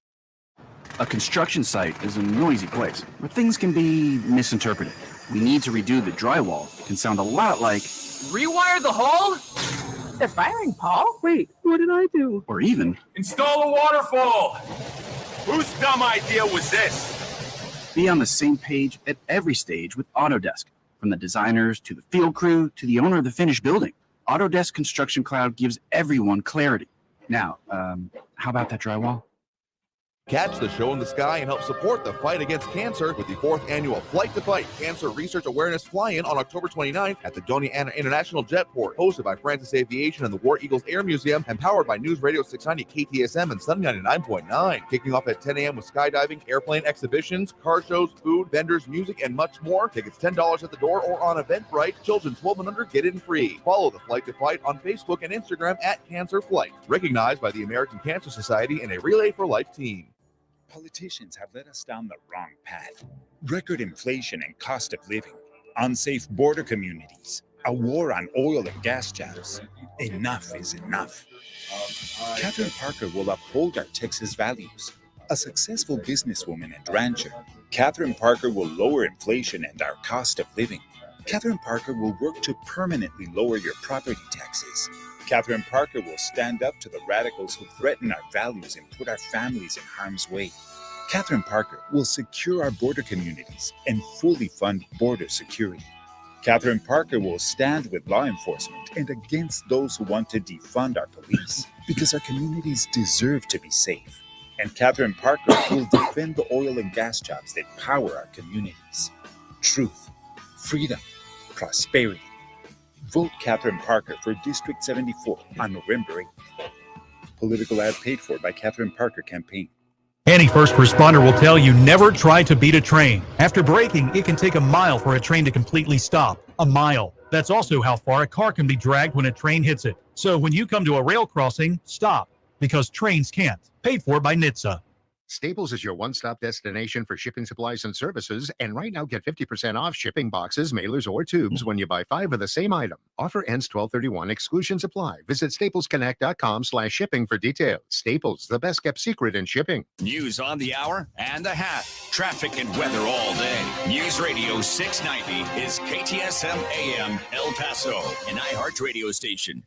S24: A construction site is a noisy place where things can be misinterpreted. We need to redo the drywall. It can sound a lot like,
S25: rewire the hull? They're firing, Paul. Wait, what did I do?
S24: or even,
S26: Install a waterfall. Whose dumb idea was this?
S24: be on the same page at every stage with Autodesk. From the designers to the field crew to the owner of the finished building, Autodesk Construction Cloud gives everyone clarity. Now, how about that drywall?
S5: Catch the show in the sky and help support the fight against cancer with the 4th annual Flight to Fight Cancer Research Awareness Fly-In on October 29th at the Doña Ana International Jetport, hosted by Francis Aviation and the War Eagles Air Museum, and powered by News Radio 690 KTSM and Sun 99.9. Kicking off at 10 a.m. with skydiving, airplane exhibitions, car shows, food, vendors, music, and much more. Tickets $10 at the door or on Eventbrite. Children 12 and under get in free. Follow the Flight to Fight on Facebook and Instagram at Cancer Flight. Recognized by the American Cancer Society and a Relay for Life team.
S13: Politicians have led us down the wrong path. Record inflation and cost of living, unsafe border communities, a war on oil and gas jobs. Enough is enough. Catherine Parker will uphold our Texas values. A successful businesswoman and rancher, Catherine Parker will lower inflation and our cost of living. Catherine Parker will work to permanently lower your property taxes. Catherine Parker will stand up to the radicals who threaten our values and put our families in harm's way. Catherine Parker will secure our border communities and fully fund border security. Catherine Parker will stand with law enforcement and against those who want to defund our police, because our communities deserve to be safe. And Catherine Parker will defend the oil and gas jobs that power our communities. Truth, freedom, prosperity. Vote Catherine Parker for District 74 on November 8th. Political ad paid for by Catherine Parker Campaign.
S14: Any first responder will tell you never try to beat a train. After braking, it can take a mile for a train to completely stop. A mile. That's also how far a car can be dragged when a train hits it. So when you come to a rail crossing, stop, because trains can't. Paid for by NHTSA.
S10: Staples is your one-stop destination for shipping supplies and services, and right now get 50% off shipping boxes, mailers, or tubes when you buy 5 of the same item. Offer ends 12/31. Exclusions apply. Visit staplesconnect.com/shipping for details. Staples, the best-kept secret in shipping.
S3: News on the hour and a half. Traffic and weather all day. News Radio 690 is KTSM AM El Paso, an iHeart radio station.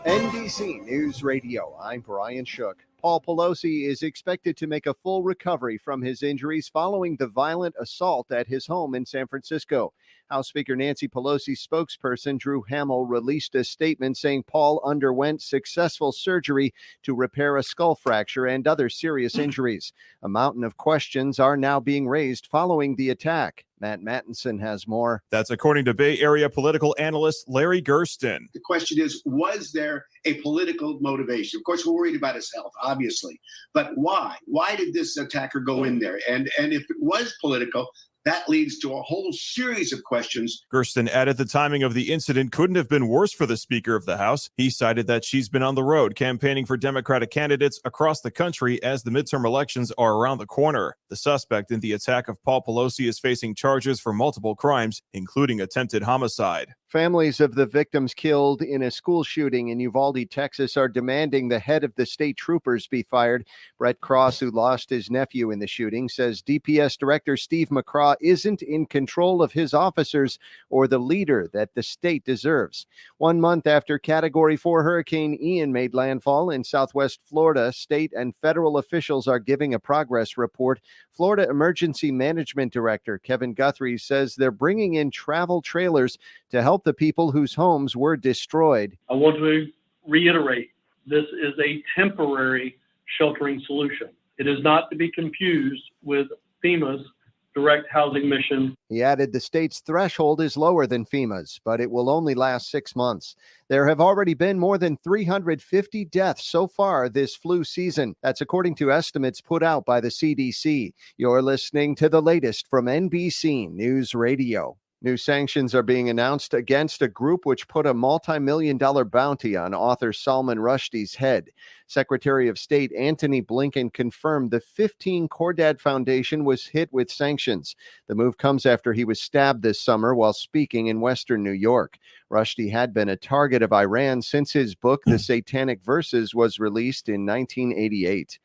S15: NBC News Radio, I'm Brian Shook. Paul Pelosi is expected to make a full recovery from his injuries following the violent assault at his home in San Francisco. House Speaker Nancy Pelosi's spokesperson, Drew Hamill, released a statement saying Paul underwent successful surgery to repair a skull fracture and other serious injuries. A mountain of questions are now being raised following the attack. Matt Mattinson has more.
S16: That's according to Bay Area political analyst Larry Gersten.
S17: The question is, was there a political motivation? Of course, we're worried about his health, obviously. But why? Why did this attacker go in there? And if it was political, that leads to a whole series of questions.
S16: Gersten added the timing of the incident couldn't have been worse for the Speaker of the House. He cited that she's been on the road campaigning for Democratic candidates across the country as the midterm elections are around the corner. The suspect in the attack of Paul Pelosi is facing charges for multiple crimes, including attempted homicide.
S15: Families of the victims killed in a school shooting in Uvalde, Texas, are demanding the head of the state troopers be fired. Brett Cross, who lost his nephew in the shooting, says DPS Director Steve McCraw isn't in control of his officers or the leader that the state deserves. 1 month after Category 4 Hurricane Ian made landfall in southwest Florida, state and federal officials are giving a progress report. Florida Emergency Management Director Kevin Guthrie says they're bringing in travel trailers to help the people whose homes were destroyed.
S18: I want to reiterate, this is a temporary sheltering solution. It is not to be confused with FEMA's direct housing mission.
S15: He added the state's threshold is lower than FEMA's, but it will only last 6 months. There have already been more than 350 deaths so far this flu season. That's according to estimates put out by the CDC. You're listening to the latest from NBC News Radio. New sanctions are being announced against a group which put a multi-million-dollar bounty on author Salman Rushdie's head. Secretary of State Antony Blinken confirmed the 15 Khordad Foundation was hit with sanctions. The move comes after he was stabbed this summer while speaking in Western New York. Rushdie had been a target of Iran since his book, The Satanic Verses, was released in 1988.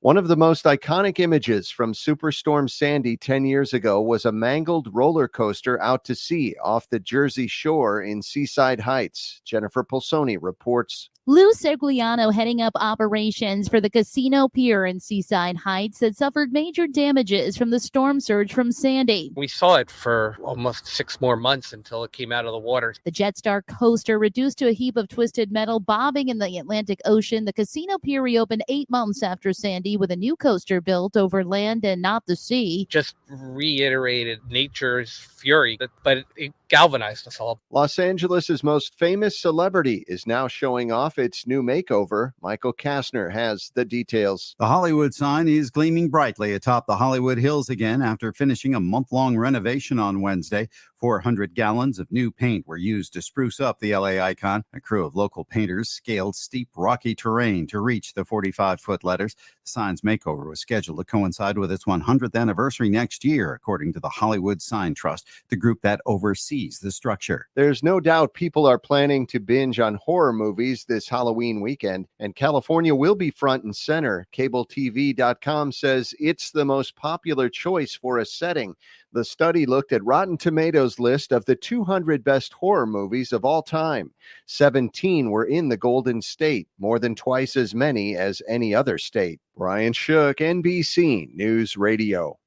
S15: One of the most iconic images from Superstorm Sandy 10 years ago was a mangled roller coaster out to sea off the Jersey Shore in Seaside Heights. Jennifer Pulsoni reports.
S19: Lou Sergliano, heading up operations for the Casino Pier in Seaside Heights, had suffered major damages from the storm surge from Sandy.
S27: We saw it for almost 6 more months until it came out of the water.
S19: The Jetstar coaster reduced to a heap of twisted metal bobbing in the Atlantic Ocean. The Casino Pier reopened 8 months after Sandy with a new coaster built over land and not the sea.
S27: Just reiterated nature's fury, but it galvanized us all.
S15: Los Angeles' most famous celebrity is now showing off its new makeover. Michael Kastner has the details.
S28: The Hollywood sign is gleaming brightly atop the Hollywood Hills again after finishing a month-long renovation on Wednesday. 400 gallons of new paint were used to spruce up the LA icon. A crew of local painters scaled steep, rocky terrain to reach the 45-foot letters. The sign's makeover was scheduled to coincide with its 100th anniversary next year, according to the Hollywood Sign Trust, the group that oversees the structure.
S15: There's no doubt people are planning to binge on horror movies this Halloween weekend, and California will be front and center. CableTV.com says it's the most popular choice for a setting. The study looked at Rotten Tomatoes' list of the 200 best horror movies of all time. 17 were in the Golden State, more than twice as many as any other state. Brian Shook, NBC News Radio.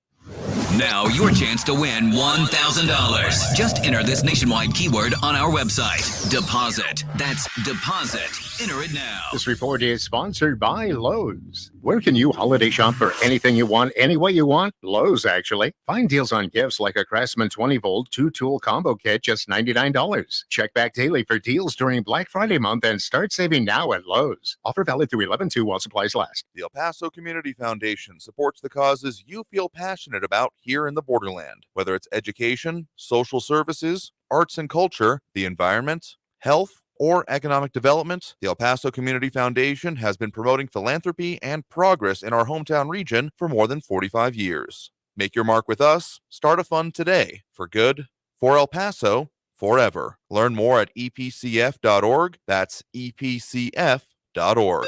S3: Now your chance to win $1,000. Just enter this nationwide keyword on our website. Deposit. That's deposit. Enter it now.
S10: This report is sponsored by Lowe's. Where can you holiday shop for anything you want, any way you want? Lowe's, actually. Find deals on gifts like a Craftsman 20-volt 2-tool combo kit, just $99. Check back daily for deals during Black Friday month and start saving now at Lowe's. Offer valid through 11/2 while supplies last.
S5: The El Paso Community Foundation supports the causes you feel passionate about here in the borderland, whether it's education, social services, arts and culture, the environment, health, or economic development. The El Paso Community Foundation has been promoting philanthropy and progress in our hometown region for more than 45 years. Make your mark with us. Start a fund today. For good, for El Paso, forever. Learn more at epcf.org. That's epcf.org.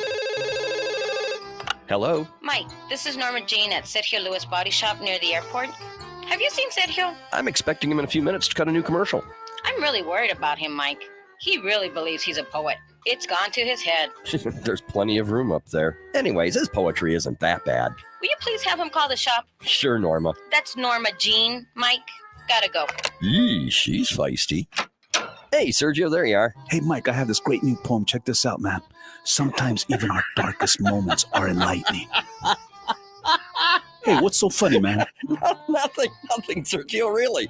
S1: Hello?
S4: Mike, this is Norma Jean at Sergio Lewis Body Shop near the airport. Have you seen Sergio?
S1: I'm expecting him in a few minutes to cut a new commercial.
S4: I'm really worried about him, Mike. He really believes he's a poet. It's gone to his head.
S1: There's plenty of room up there. Anyways, his poetry isn't that bad.
S4: Will you please have him call the shop?
S1: Sure, Norma.
S4: That's Norma Jean, Mike. Gotta go.
S1: Yee, she's feisty. Hey, Sergio, there you are.
S11: Hey, Mike, I have this great new poem. Check this out, man. Sometimes even our darkest moments are enlightening. Hey, what's so funny, man?
S1: Nothing, Sergio, really.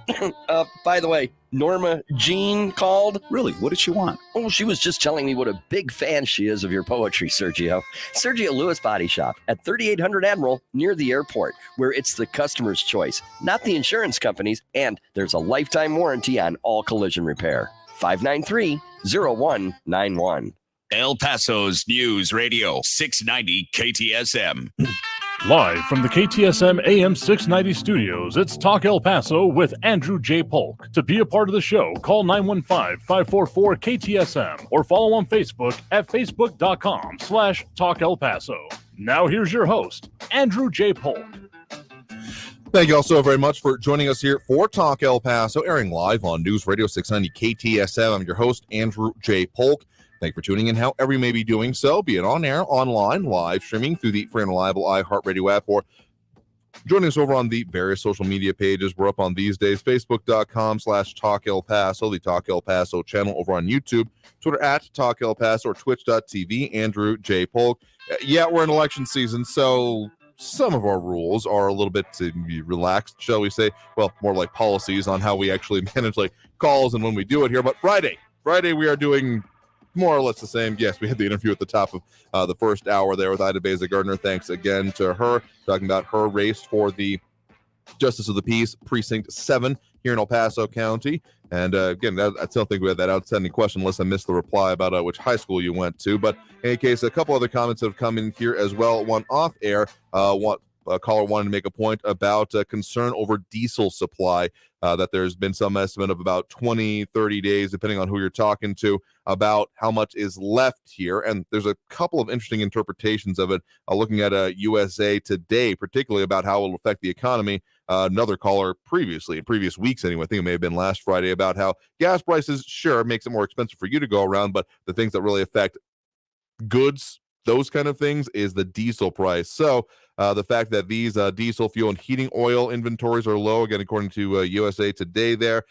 S1: By the way, Norma Jean called.
S11: Really? What did she want?
S1: Oh, she was just telling me what a big fan she is of your poetry, Sergio. Sergio Lewis Body Shop at 3800 Admiral near the airport, where it's the customer's choice, not the insurance company's, and there's a lifetime warranty on all collision repair. 593-0191.
S3: El Paso's News Radio 690 KTSM.
S14: Live from the KTSM AM 690 studios, it's Talk El Paso with Andrew J. Polk. To be a part of the show, call 915-544-KTSM or follow on Facebook at facebook.com/Talk El Paso. Now here's your host, Andrew J. Polk.
S5: Thank you all so very much for joining us here for Talk El Paso, airing live on News Radio 690 KTSM. I'm your host, Andrew J. Polk. Thank you for tuning in, however you may be doing so, be it on air, online, live streaming through the free and reliable iHeartRadio app, or joining us over on the various social media pages. We're up on these days, facebook.com/Talk El Paso, the Talk El Paso channel over on YouTube, Twitter at Talk El Paso, or twitch.tv, Andrew J. Polk. Yeah, we're in election season, so some of our rules are a little bit relaxed, shall we say. Well, more like policies on how we actually manage like calls and when we do it here. But Friday we are doing more or less the same. Yes, we had the interview at the top of the first hour there with Ida Beza Gardner. Thanks again to her, talking about her race for the Justice of the Peace, Precinct 7 here in El Paso County. And again, I still think we had that outstanding question, unless I missed the reply about which high school you went to. But in any case, a couple other comments have come in here as well. One off air, a caller wanted to make a point about concern over diesel supply, that there's been some estimate of about 20, 30 days, depending on who you're talking to, about how much is left here. And there's a couple of interesting interpretations of it, looking at USA Today, particularly about how it will affect the economy. Another caller previously, in previous weeks anyway, I think it may have been last Friday, about how gas prices, sure, makes it more expensive for you to go around, but the things that really affect goods, those kind of things, is the diesel price. So the fact that these diesel fuel and heating oil inventories are low, again, according to USA Today there,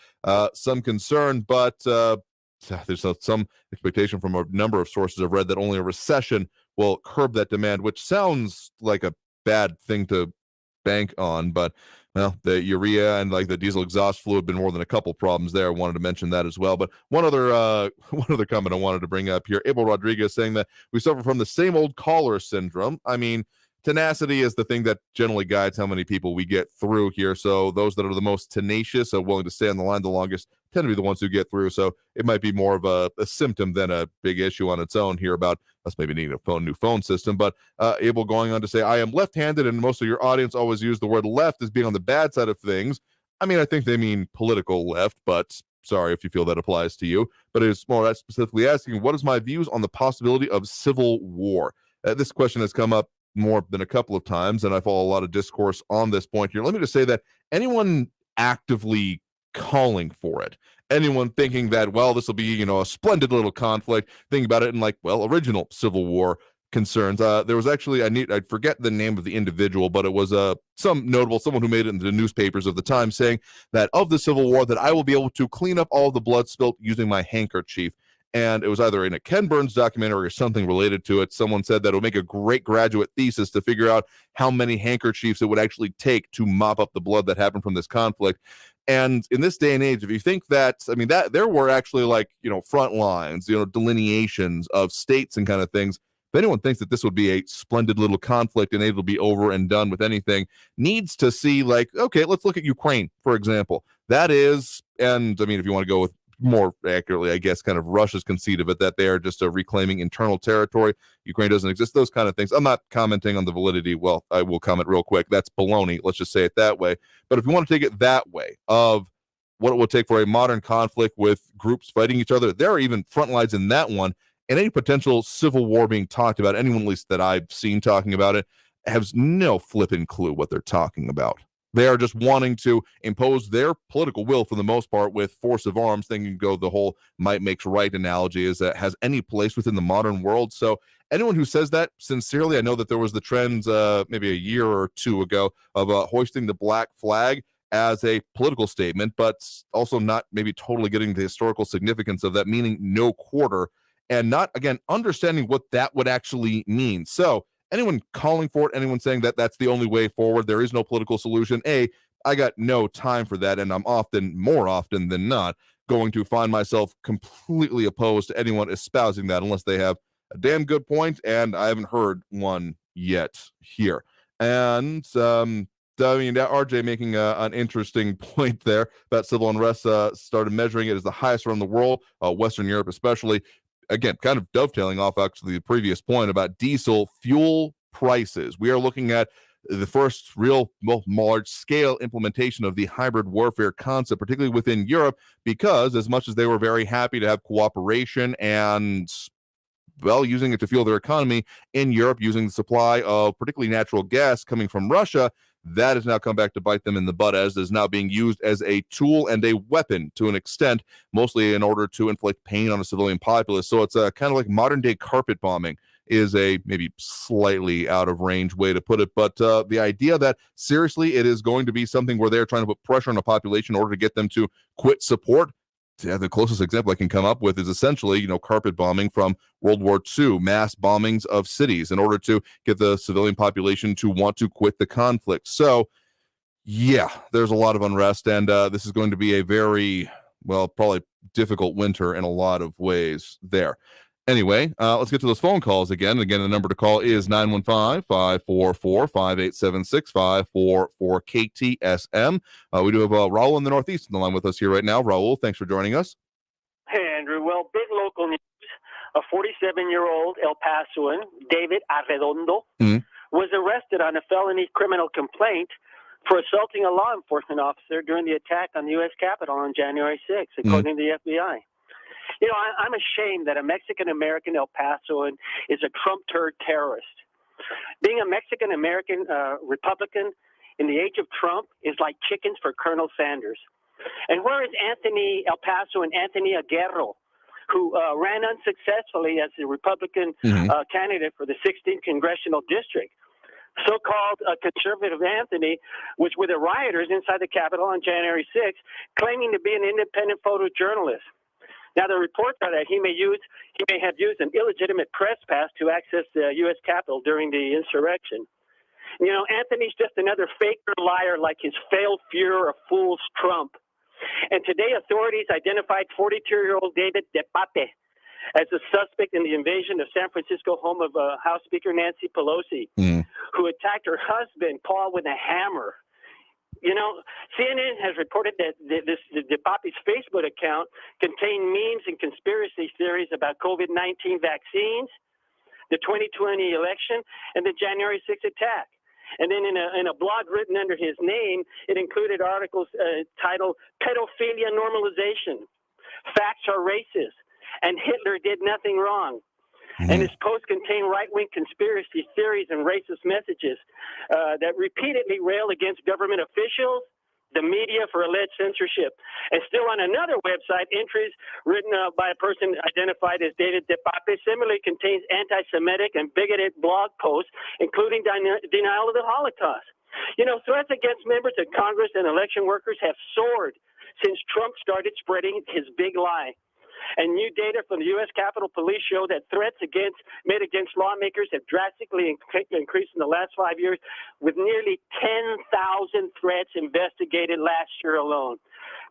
S5: some concern, but there's some expectation from a number of sources I've read that only a recession will curb that demand, which sounds like a bad thing to bank on, but well, the urea and like the diesel exhaust fluid been more than a couple problems there. I wanted to mention that as well. But one other comment I wanted to bring up here, Abel Rodriguez saying that we suffer from the same old caller syndrome. I mean, tenacity is the thing that generally guides how many people we get through here. So those that are the most tenacious, are willing to stay on the line the longest, tend to be the ones who get through. So it might be more of a symptom than a big issue on its own here about us maybe needing a new phone system. But Abel going on to say, I am left-handed, and most of your audience always use the word left as being on the bad side of things. I mean, I think they mean political left, but sorry if you feel that applies to you. But it's more that specifically asking, what is my views on the possibility of civil war? This question has come up more than a couple of times, and I follow a lot of discourse on this point here. Let me just say that anyone actively calling for it, anyone thinking that, well, this will be, a splendid little conflict, think about it in like, well, original Civil War, concerns. There was actually I forget the name of the individual, but it was someone who made it into the newspapers of the time, saying that of the Civil War, that I will be able to clean up all the blood spilt using my handkerchief. And it was either in a Ken Burns documentary or something related to it. Someone said that it would make a great graduate thesis to figure out how many handkerchiefs it would actually take to mop up the blood that happened from this conflict. And in this day and age, if you think that, I mean, that there were actually front lines, delineations of states and kind of things. If anyone thinks that this would be a splendid little conflict and it'll be over and done with anything, needs to see okay, let's look at Ukraine, for example. That is, and I mean, if you want to go with more accurately, I guess, kind of Russia's conceit of it, that they are just reclaiming internal territory. Ukraine doesn't exist, those kind of things. I'm not commenting on the validity. Well, I will comment real quick. That's baloney. Let's just say it that way. But if you want to take it that way of what it would take for a modern conflict with groups fighting each other, there are even front lines in that one. And any potential civil war being talked about, anyone at least that I've seen talking about it, has no flipping clue what they're talking about. They are just wanting to impose their political will for the most part with force of arms. Thinking the whole might makes right analogy is that has any place within the modern world. So anyone who says that, sincerely, I know that there was the trend maybe a year or two ago of hoisting the black flag as a political statement, but also not maybe totally getting the historical significance of that, meaning no quarter, and not, again, understanding what that would actually mean. So anyone calling for it, anyone saying that that's the only way forward, there is no political solution, I got no time for that, and I'm more often than not, going to find myself completely opposed to anyone espousing that unless they have a damn good point, and I haven't heard one yet here. And RJ making an interesting point there about civil unrest, started measuring it as the highest around the world, Western Europe especially. Again, kind of dovetailing off actually the previous point about diesel fuel prices. We are looking at the first real large-scale implementation of the hybrid warfare concept, particularly within Europe, because as much as they were very happy to have cooperation and, using it to fuel their economy in Europe, using the supply of particularly natural gas coming from Russia, that has now come back to bite them in the butt, as is now being used as a tool and a weapon to an extent, mostly in order to inflict pain on a civilian populace. So it's kind of like modern day carpet bombing is a maybe slightly out of range way to put it. But the idea that seriously it is going to be something where they're trying to put pressure on a population in order to get them to quit support. Yeah, the closest example I can come up with is essentially, carpet bombing from World War II, mass bombings of cities in order to get the civilian population to want to quit the conflict. So, yeah, there's a lot of unrest, and this is going to be a very, probably difficult winter in a lot of ways there. Anyway, let's get to those phone calls again. Again, the number to call is 915-544-5876, 544-KTSM. We do have Raul in the Northeast on the line with us here right now. Raul, thanks for joining us.
S2: Hey, Andrew. Well, big local news. A 47-year-old El Pasoan, David Arredondo, was arrested on a felony criminal complaint for assaulting a law enforcement officer during the attack on the U.S. Capitol on January 6th, according to the FBI. I'm ashamed that a Mexican-American El Pasoan is a Trump turd terrorist. Being a Mexican-American Republican in the age of Trump is like chickens for Colonel Sanders. And where is Anthony El Paso and Anthony Aguirre, who ran unsuccessfully as the Republican candidate for the 16th Congressional District? So-called conservative Anthony was with the rioters inside the Capitol on January 6th, claiming to be an independent photojournalist. Now, the reports are that he may have used an illegitimate press pass to access the U.S. Capitol during the insurrection. Anthony's just another faker liar like his failed Fuhrer of fools, Trump. And today, authorities identified 42-year-old David DePape as a suspect in the invasion of San Francisco home of House Speaker Nancy Pelosi, who attacked her husband, Paul, with a hammer. CNN has reported that the DePape's Facebook account contained memes and conspiracy theories about COVID-19 vaccines, the 2020 election, and the January 6th attack. And then in a blog written under his name, it included articles titled Pedophilia Normalization, Facts Are Racist, and Hitler Did Nothing Wrong. And his posts contain right-wing conspiracy theories and racist messages that repeatedly rail against government officials, the media for alleged censorship. And still on another website, entries written by a person identified as David DePape similarly contains anti-Semitic and bigoted blog posts, including denial of the Holocaust. You know, threats against members of Congress and election workers have soared since Trump started spreading his big lie. And new data from the U.S. Capitol Police show that threats made against lawmakers have drastically increased in the last 5 years, with nearly 10,000 threats investigated last year alone.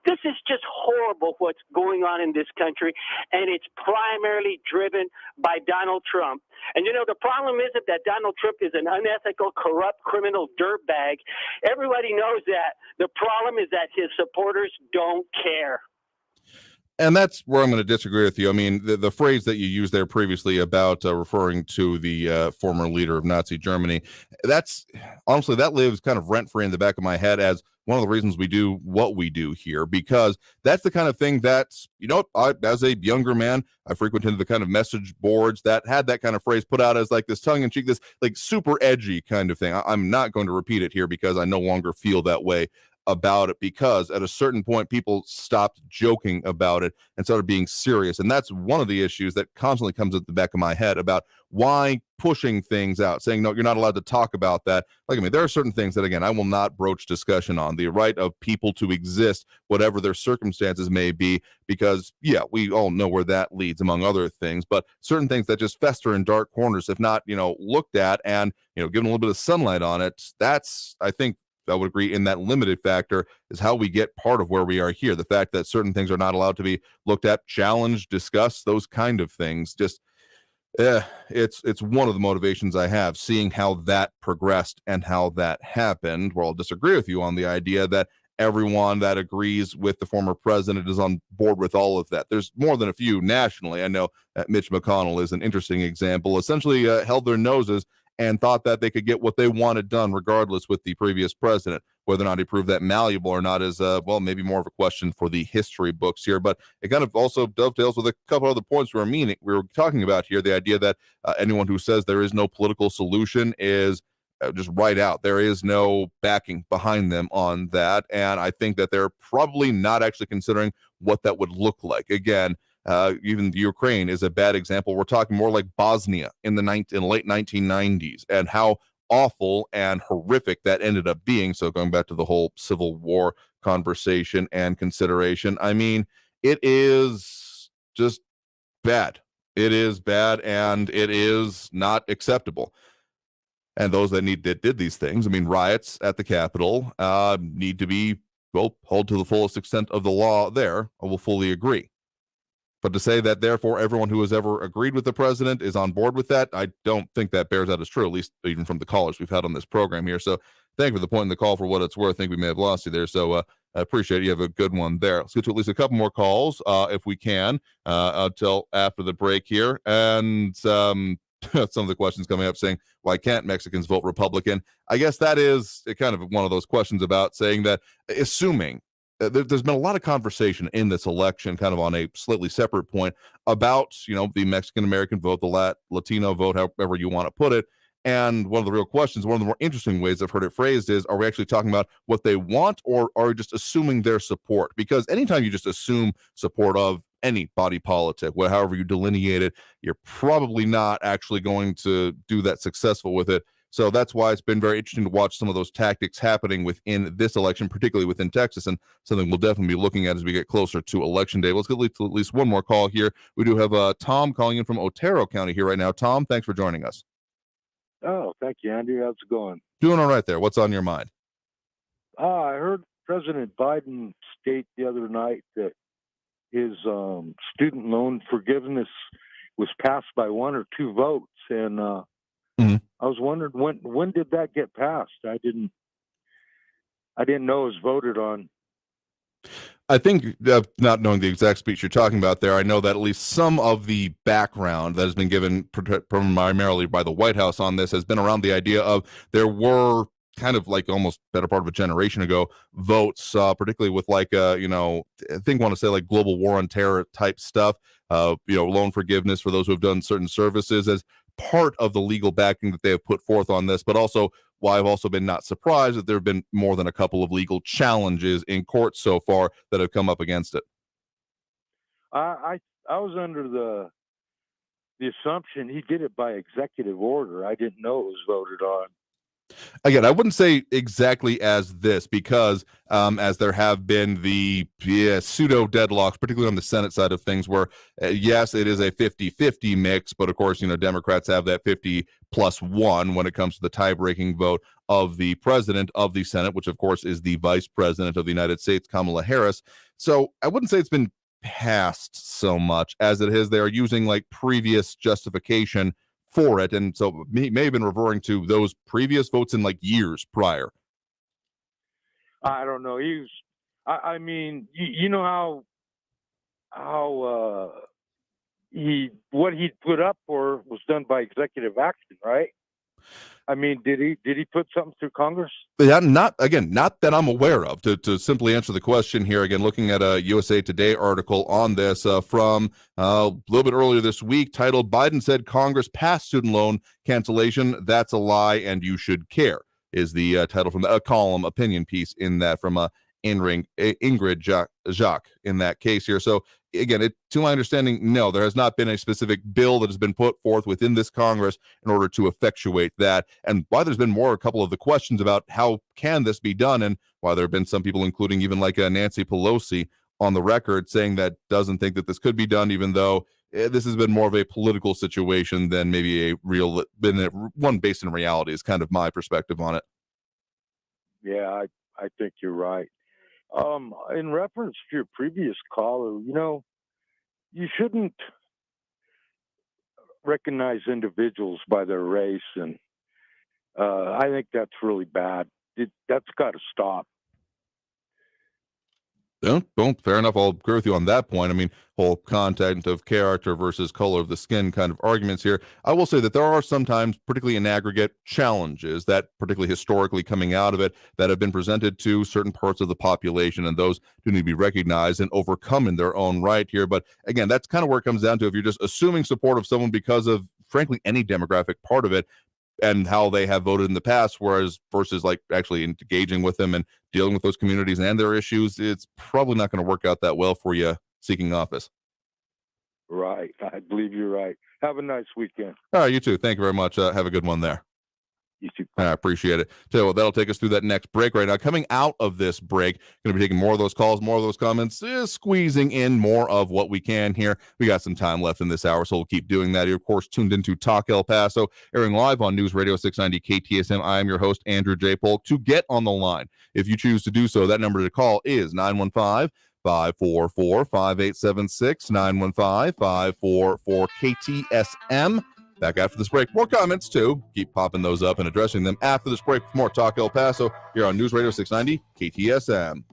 S2: This is just horrible what's going on in this country, and it's primarily driven by Donald Trump. And, you know, the problem isn't that Donald Trump is an unethical, corrupt, criminal dirtbag. Everybody knows that. The problem is that his supporters don't care.
S5: And that's where I'm going to disagree with you. I mean, the phrase that you used there previously about referring to the former leader of Nazi Germany, that's honestly, that lives kind of rent free in the back of my head as one of the reasons we do what we do here, because that's the kind of thing that's, you know, as a younger man, I frequented the kind of message boards that had that kind of phrase put out as like this tongue in cheek, this like super edgy kind of thing. I'm not going to repeat it here because I no longer feel that way about it, because at a certain point people stopped joking about it and started being serious. And that's one of the issues that constantly comes at the back of my head about why pushing things out, saying, no, you're not allowed to talk about that. Like, I mean, there are certain things that, again, I will not broach discussion on. The right of people to exist, whatever their circumstances may be, because, yeah, we all know where that leads, among other things. But certain things that just fester in dark corners, if not, you know, looked at and, you know, given a little bit of sunlight on it, that's, I think, I would agree in that limited factor is how we get part of where we are here. The fact that certain things are not allowed to be looked at, challenged, discussed, those kind of things. Just, it's one of the motivations I have, seeing how that progressed and how that happened. Where I'll disagree with you on the idea that everyone that agrees with the former president is on board with all of that. There's more than a few nationally. I know that Mitch McConnell is an interesting example, essentially held their noses and thought that they could get what they wanted done regardless with the previous president. Whether or not he proved that malleable or not is, well, maybe more of a question for the history books here. But it kind of also dovetails with a couple other points we were talking about here. The idea that anyone who says there is no political solution is just right out. There is no backing behind them on that. And I think that they're probably not actually considering what that would look like. Again, even Ukraine is a bad example. We're talking more like Bosnia in the late 1990s and how awful and horrific that ended up being. So going back to the whole Civil War conversation and consideration, I mean, it is just bad. It is bad, and it is not acceptable. And those that did these things, I mean, riots at the Capitol need to be, well, held to the fullest extent of the law there. I will fully agree. But to say that, therefore, everyone who has ever agreed with the president is on board with that, I don't think that bears out as true, at least even from the callers we've had on this program here. So thank you for the point in the call for what it's worth. I think we may have lost you there. So I appreciate it. You have a good one there. Let's get to at least a couple more calls if we can until after the break here. And some of the questions coming up saying, why can't Mexicans vote Republican? I guess that is kind of one of those questions about saying that, assuming there's been a lot of conversation in this election, kind of on a slightly separate point, about, you know, the Mexican-American vote, the Latino vote, however you want to put it. And one of the real questions, one of the more interesting ways I've heard it phrased is, are we actually talking about what they want, or are we just assuming their support? Because anytime you just assume support of any body politic, however you delineate it, you're probably not actually going to do that successful with it. So that's why it's been very interesting to watch some of those tactics happening within this election, particularly within Texas, and something we'll definitely be looking at as we get closer to Election Day. Let's get to at least one more call here. We do have Tom calling in from Otero County here right now. Tom, thanks for joining us.
S6: Oh, thank you, Andy. How's it going?
S5: Doing all right there. What's on your mind?
S6: I heard President Biden state the other night that his student loan forgiveness was passed by 1 or 2 votes, and I was wondering when did that get passed? I didn't know it was voted on.
S5: I think, not knowing the exact speech you're talking about there, I know that at least some of the background that has been given primarily by the White House on this has been around the idea of there were kind of like almost better part of a generation ago votes, particularly with like, I want to say like global war on terror type stuff, loan forgiveness for those who have done certain services as part of the legal backing that they have put forth on this, but also why I've also been not surprised that there have been more than a couple of legal challenges in court so far that have come up against it.
S6: I was under the assumption he did it by executive order. I didn't know it was voted on.
S5: Again, I wouldn't say exactly as this because as there have been the pseudo deadlocks, particularly on the Senate side of things, where yes, it is a 50-50 mix, but of course, Democrats have that 50+1 when it comes to the tie-breaking vote of the president of the Senate, which of course is the vice president of the United States, Kamala Harris. So I wouldn't say it's been passed so much as it is. They are using like previous justification for it, and so may have been referring to those previous votes in like years prior.
S6: I don't know. I mean, you know how what he put up for was done by executive action, right? I mean, did he put something through Congress?
S5: Yeah, not that I'm aware of. To simply answer the question here, again, looking at a USA Today article on this from a little bit earlier this week, titled "Biden Said Congress Passed Student Loan Cancellation. That's a Lie, and You Should Care," is the title from a column opinion piece in that from Ingrid Jacques in that case here. So again, to my understanding, no, there has not been a specific bill that has been put forth within this Congress in order to effectuate that. And why there's been a couple of the questions about how can this be done, and why there have been some people, including even like Nancy Pelosi, on the record saying that doesn't think that this could be done, even though this has been more of a political situation than maybe one based in reality, is kind of my perspective on it.
S6: Yeah, I think you're right. In reference to your previous caller, you shouldn't recognize individuals by their race, and I think that's really bad. That's got to stop.
S5: Well, fair enough. I'll agree with you on that point. I mean, whole content of character versus color of the skin kind of arguments here. I will say that there are sometimes, particularly in aggregate, challenges that, particularly historically coming out of it, that have been presented to certain parts of the population, and those do need to be recognized and overcome in their own right here. But again, that's kind of where it comes down to. If you're just assuming support of someone because of, frankly, any demographic part of it, and how they have voted in the past, versus like actually engaging with them and dealing with those communities and their issues, it's probably not going to work out that well for you seeking office.
S6: Right. I believe you're right. Have a nice weekend.
S5: All right, you too. Thank you very much. Have a good one there.
S6: You too.
S5: I appreciate it. So that'll take us through that next break right now. Coming out of this break, going to be taking more of those calls, more of those comments, squeezing in more of what we can here. We got some time left in this hour, so we'll keep doing that. You're, of course, tuned into Talk El Paso, airing live on News Radio 690 KTSM. I am your host, Andrew J. Polk. To get on the line, if you choose to do so, that number to call is 915-544-5876, 915-544-KTSM. Back after this break. More comments, too. Keep popping those up and addressing them after this break. For more Talk El Paso here on News Radio 690 KTSM.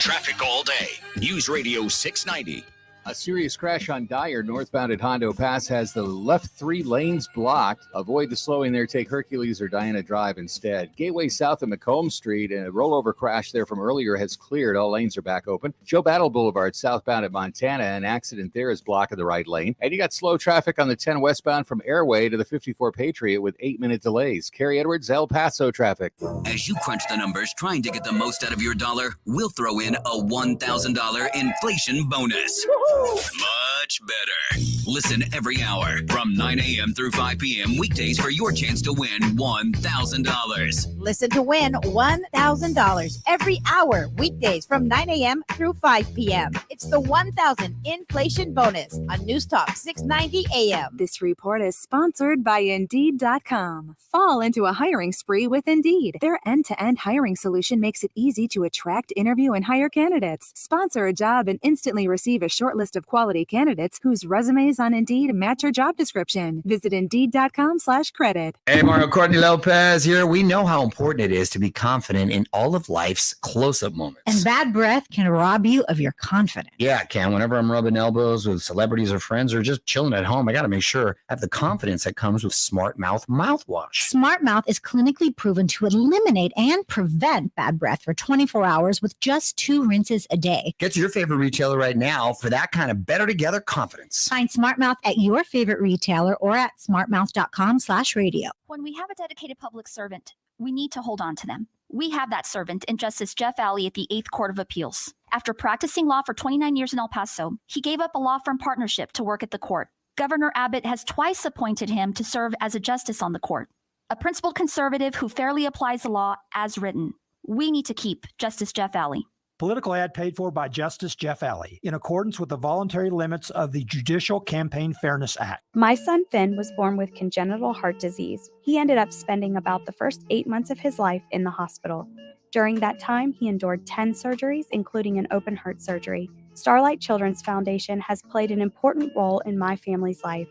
S3: Traffic all day. News Radio 690.
S7: A serious crash on Dyer northbound at Hondo Pass has the left 3 lanes blocked. Avoid the slowing there. Take Hercules or Diana Drive instead. Gateway south of Macomb Street, and a rollover crash there from earlier has cleared. All lanes are back open. Joe Battle Boulevard southbound at Montana, an accident there is blocking the right lane. And you got slow traffic on the 10 westbound from Airway to the 54 Patriot with 8-minute delays. Carrie Edwards, El Paso traffic.
S8: As you crunch the numbers trying to get the most out of your dollar, we'll throw in a $1,000 inflation bonus. Much better. Listen every hour from 9 a.m. through 5 p.m. weekdays for your chance to win $1,000.
S9: Listen to win $1,000 every hour, weekdays from 9 a.m. through 5 p.m. It's the 1,000 inflation bonus on News Talk 690 a.m.
S12: This report is sponsored by Indeed.com. Fall into a hiring spree with Indeed. Their end-to-end hiring solution makes it easy to attract, interview, and hire candidates. Sponsor a job and instantly receive a short list of quality candidates whose resumes vacancies on Indeed match your job description. Visit Indeed.com/credit.
S13: Hey, Mario Courtney Lopez here. We know how important it is to be confident in all of life's close-up moments.
S20: And bad breath can rob you of your confidence.
S13: Yeah, it can. Whenever I'm rubbing elbows with celebrities or friends or just chilling at home, I got to make sure I have the confidence that comes with Smart Mouth mouthwash.
S20: Smart Mouth is clinically proven to eliminate and prevent bad breath for 24 hours with just 2 rinses a day.
S13: Get to your favorite retailer right now for that kind of better together confidence.
S20: Find Smart Mouth at your favorite retailer or at smartmouth.com/radio.
S21: When we have a dedicated public servant, we need to hold on to them. We have that servant in Justice Jeff Alley at the 8th Court of Appeals. After practicing law for 29 years in El Paso, he gave up a law firm partnership to work at the court. Governor Abbott has twice appointed him to serve as a justice on the court, a principled conservative who fairly applies the law as written. We need to keep Justice Jeff Alley.
S22: Political ad paid for by Justice Jeff Alley in accordance with the voluntary limits of the Judicial Campaign Fairness Act.
S23: My son Finn was born with congenital heart disease. He ended up spending about the first 8 months of his life in the hospital. During that time, he endured 10 surgeries, including an open heart surgery. Starlight Children's Foundation has played an important role in my family's life.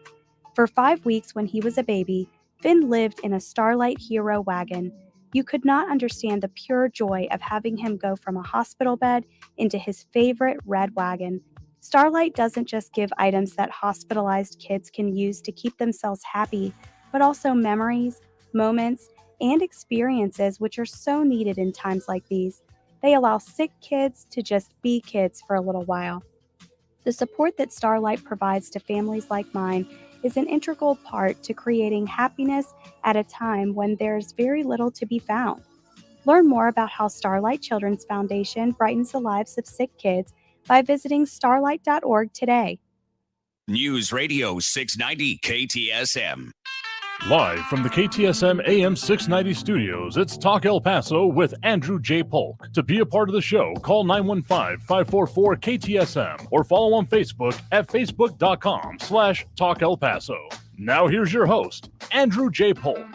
S23: For 5 weeks when he was a baby, Finn lived in a Starlight Hero wagon. You could not understand the pure joy of having him go from a hospital bed into his favorite red wagon. Starlight doesn't just give items that hospitalized kids can use to keep themselves happy, but also memories, moments, and experiences which are so needed in times like these. They allow sick kids to just be kids for a little while. The support that Starlight provides to families like mine is an integral part to creating happiness at a time when there's very little to be found. Learn more about how Starlight Children's Foundation brightens the lives of sick kids by visiting starlight.org today.
S3: News Radio 690 KTSM.
S24: Live from the KTSM AM 690 studios, it's Talk El Paso with Andrew J. Polk. To be a part of the show, call 915-544-KTSM or follow on Facebook at facebook.com/Talk El Paso. Now here's your host, Andrew J. Polk.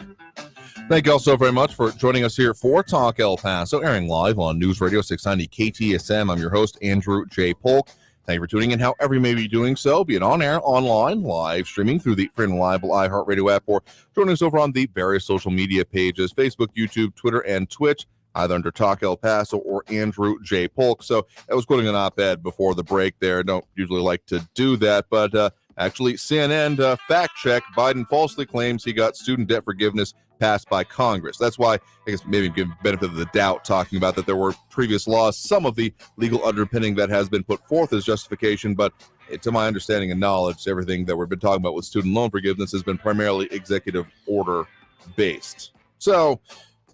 S5: Thank you all so very much for joining us here for Talk El Paso, airing live on News Radio 690 KTSM. I'm your host, Andrew J. Polk. Thank you for tuning in however you may be doing so, be it on air, online, live streaming through the free and reliable iHeartRadio app, or joining us over on the various social media pages, Facebook, YouTube, Twitter, and Twitch, either under Talk El Paso or Andrew J. Polk. So I was quoting an op-ed before the break there. Don't usually like to do that, but actually CNN fact check, Biden falsely claims he got student debt forgiveness passed by Congress. That's why I guess maybe give benefit of the doubt talking about that there were previous laws, some of the legal underpinning that has been put forth as justification, but to my understanding and knowledge, everything that we've been talking about with student loan forgiveness has been primarily executive order based. So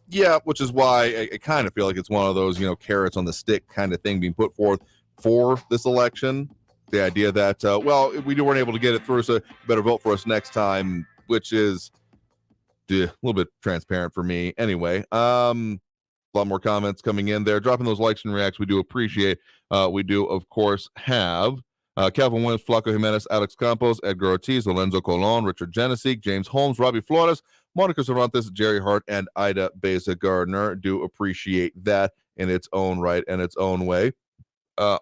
S5: yeah, which is why I kind of feel like it's one of those, carrots on the stick kind of thing being put forth for this election. The idea that, well, we weren't able to get it through, so you better vote for us next time, which is a little bit transparent for me. Anyway, a lot more comments coming in there. Dropping those likes and reacts, we do appreciate. We do, of course, have Calvin Williams, Flaco Jimenez, Alex Campos, Edgar Ortiz, Lorenzo Colon, Richard Genesee, James Holmes, Robbie Flores, Monica Cervantes, Jerry Hart, and Ida Beza Gardner. Do appreciate that in its own right and its own way.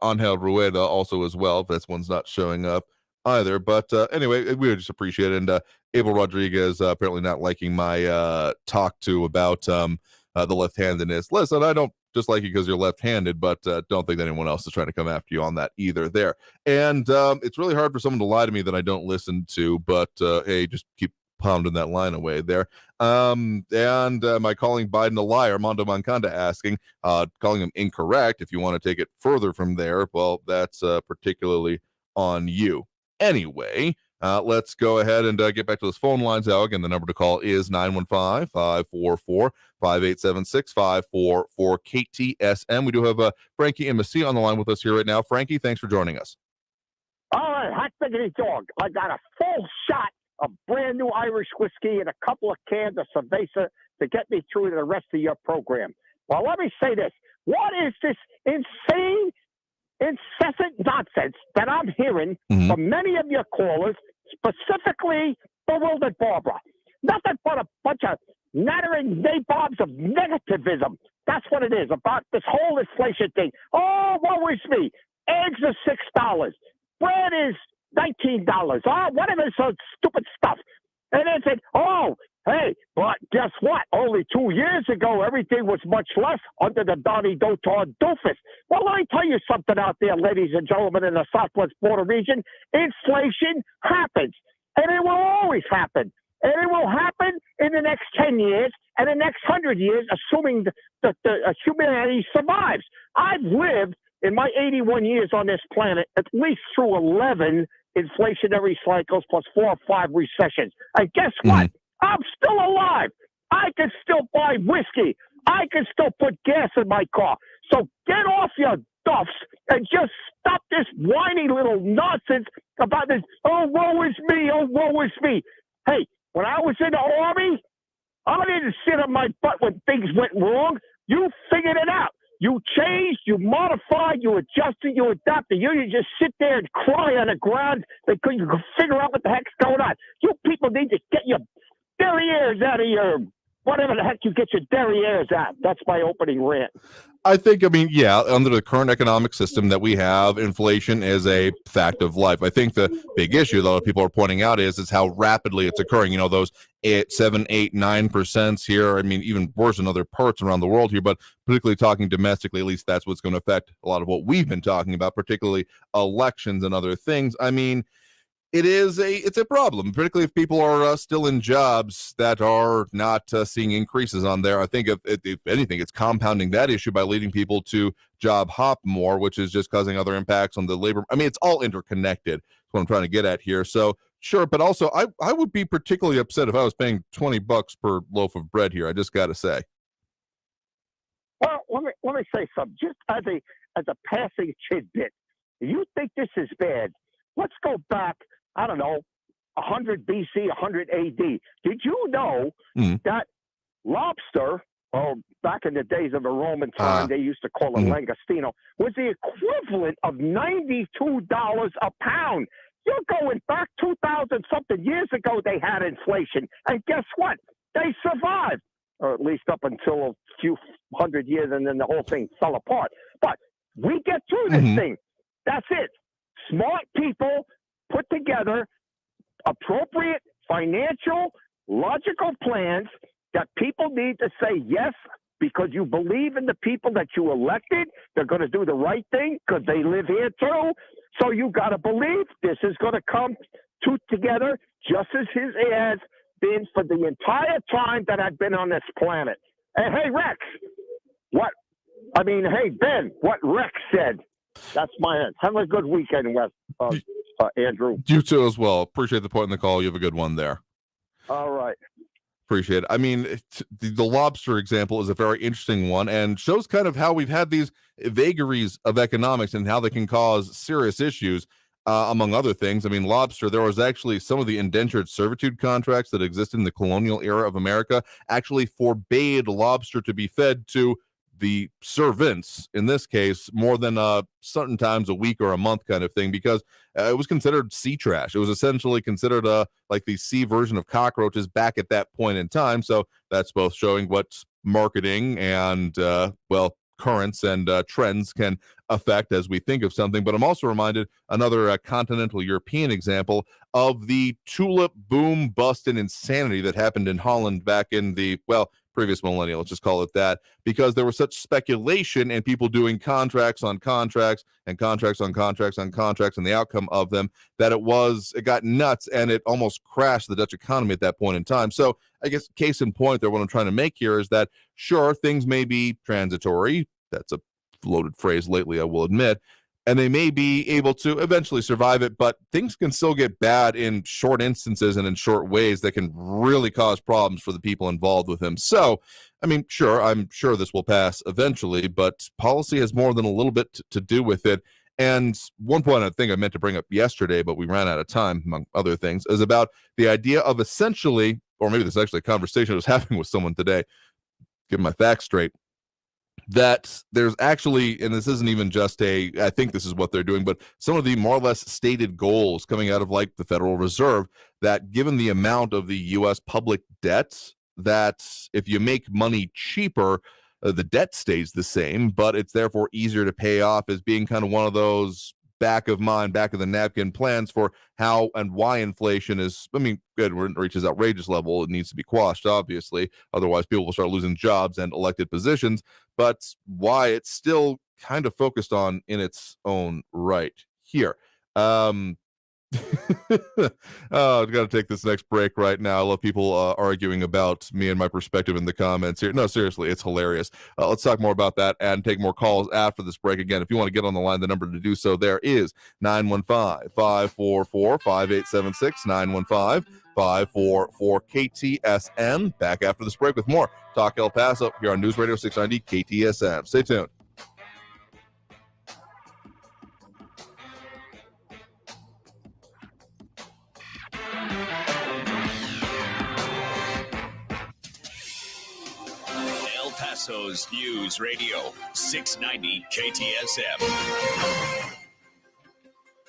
S5: Angel Rueda also as well. This one's not showing up either. But anyway, we would just appreciate it. And Abel Rodriguez apparently not liking my talk to about the left-handedness. Listen, I don't just like you because you're left-handed, but don't think that anyone else is trying to come after you on that either there. And it's really hard for someone to lie to me that I don't listen to, but hey, just keep pounding that line away there. And am I calling Biden a liar? Armando Mancanda asking, calling him incorrect. If you want to take it further from there, well, that's particularly on you. Anyway, let's go ahead and get back to those phone lines. Now, again, the number to call is 915-544-5876-544-KTSM. We do have Frankie and Messi on the line with us here right now. Frankie, thanks for joining us.
S25: All right, hot diggity dog. I got a full shot of brand new Irish whiskey and a couple of cans of cerveza to get me through the rest of your program. Well, let me say this. What is this insane, incessant nonsense that I'm hearing from many of your callers, specifically Bewildered Barbara? Nothing but a bunch of nattering nabobs of negativism. That's what it is about this whole inflation thing. Oh, woe is me. Eggs are $6. Bread is $19. Oh, whatever, so stupid stuff. And then said, oh, hey, but guess what? Only 2 years ago, everything was much less under the Donnie Dotar doofus. Well, let me tell you something out there, ladies and gentlemen, in the Southwest border region. Inflation happens, and it will always happen. And it will happen in the next 10 years and the next 100 years, assuming that humanity survives. I've lived in my 81 years on this planet at least through 11 inflationary cycles plus 4 or 5 recessions. And guess what? I'm still alive. I can still buy whiskey. I can still put gas in my car. So get off your duffs and just stop this whiny little nonsense about this, oh, woe is me, oh, woe is me. Hey, when I was in the Army, I didn't sit on my butt when things went wrong. You figured it out. You changed, you modified, you adjusted, you adapted. You didn't just sit there and cry on the ground because you could figure out what the heck's going on. You people need to get your derrieres out of your, whatever the heck you get your derrieres at. That's my opening rant.
S5: I think, yeah, under the current economic system that we have, inflation is a fact of life. I think the big issue, though, people are pointing out is how rapidly it's occurring. You know, those 7, 8, 9% here. Even worse in other parts around the world here, but particularly talking domestically, at least that's what's going to affect a lot of what we've been talking about, particularly elections and other things. It's a problem, particularly if people are still in jobs that are not seeing increases on there. I think if anything, it's compounding that issue by leading people to job hop more, which is just causing other impacts on the labor. It's all interconnected. That's what I'm trying to get at here. So sure, but also I would be particularly upset if I was paying $20 per loaf of bread here. I just got to say.
S25: Well, let me say something. Just as a passing tidbit, you think this is bad? Let's go back. I don't know, 100 BC, 100 AD. Did you know that lobster, back in the days of the Roman time, they used to call it langostino, was the equivalent of $92 a pound? You're going back 2,000-something years ago, they had inflation. And guess what? They survived, or at least up until a few hundred years, and then the whole thing fell apart. But we get through this thing. That's it. Smart people put together appropriate financial, logical plans that people need to say yes because you believe in the people that you elected. They're going to do the right thing because they live here too. So you got to believe this is going to come together just as it has been for the entire time that I've been on this planet. And hey, Rex, hey, Ben, what Rex said. That's my end. Have a good weekend, Wes. Andrew.
S5: You too as well. Appreciate the point in the call. You have a good one there.
S25: All right.
S5: Appreciate it. The lobster example is a very interesting one and shows kind of how we've had these vagaries of economics and how they can cause serious issues, among other things. Lobster, there was actually some of the indentured servitude contracts that existed in the colonial era of America actually forbade lobster to be fed to the servants, in this case, more than certain times a week or a month kind of thing, because it was considered sea trash. It was essentially considered like the sea version of cockroaches back at that point in time. So that's both showing what marketing and, currents and trends can affect as we think of something. But I'm also reminded another continental European example of the tulip boom bust and insanity that happened in Holland back in the, previous millennial, let's just call it that, because there was such speculation and people doing contracts on contracts and contracts on contracts on contracts and the outcome of them that it got nuts and it almost crashed the Dutch economy at that point in time. So I guess case in point there, what I'm trying to make here is that sure, things may be transitory. That's a loaded phrase lately, I will admit. And they may be able to eventually survive it, but things can still get bad in short instances and in short ways that can really cause problems for the people involved with them. So, I'm sure this will pass eventually, but policy has more than a little bit to do with it. And one point I think I meant to bring up yesterday, but we ran out of time, among other things, is about the idea of essentially, or maybe this is actually a conversation I was having with someone today, get my facts straight, that there's actually, and this isn't even just I think this is what they're doing, but some of the more or less stated goals coming out of like the Federal Reserve, that given the amount of the U.S. public debt, that if you make money cheaper, the debt stays the same, but it's therefore easier to pay off as being kind of one of those back of the napkin plans for how and why inflation is, good, when it reaches outrageous level, it needs to be quashed, obviously. Otherwise, people will start losing jobs and elected positions. But why it's still kind of focused on in its own right here. I've got to take this next break right now. I love people arguing about me and my perspective in the comments here. No, seriously, it's hilarious. Let's talk more about that and take more calls after this break. Again, if you want to get on the line, the number to do so there is 915-544-5876, 915-544-KTSM. Back after this break with more Talk El Paso here on News Radio 690 KTSM. Stay tuned.
S3: El Paso's News Radio 690 KTSM.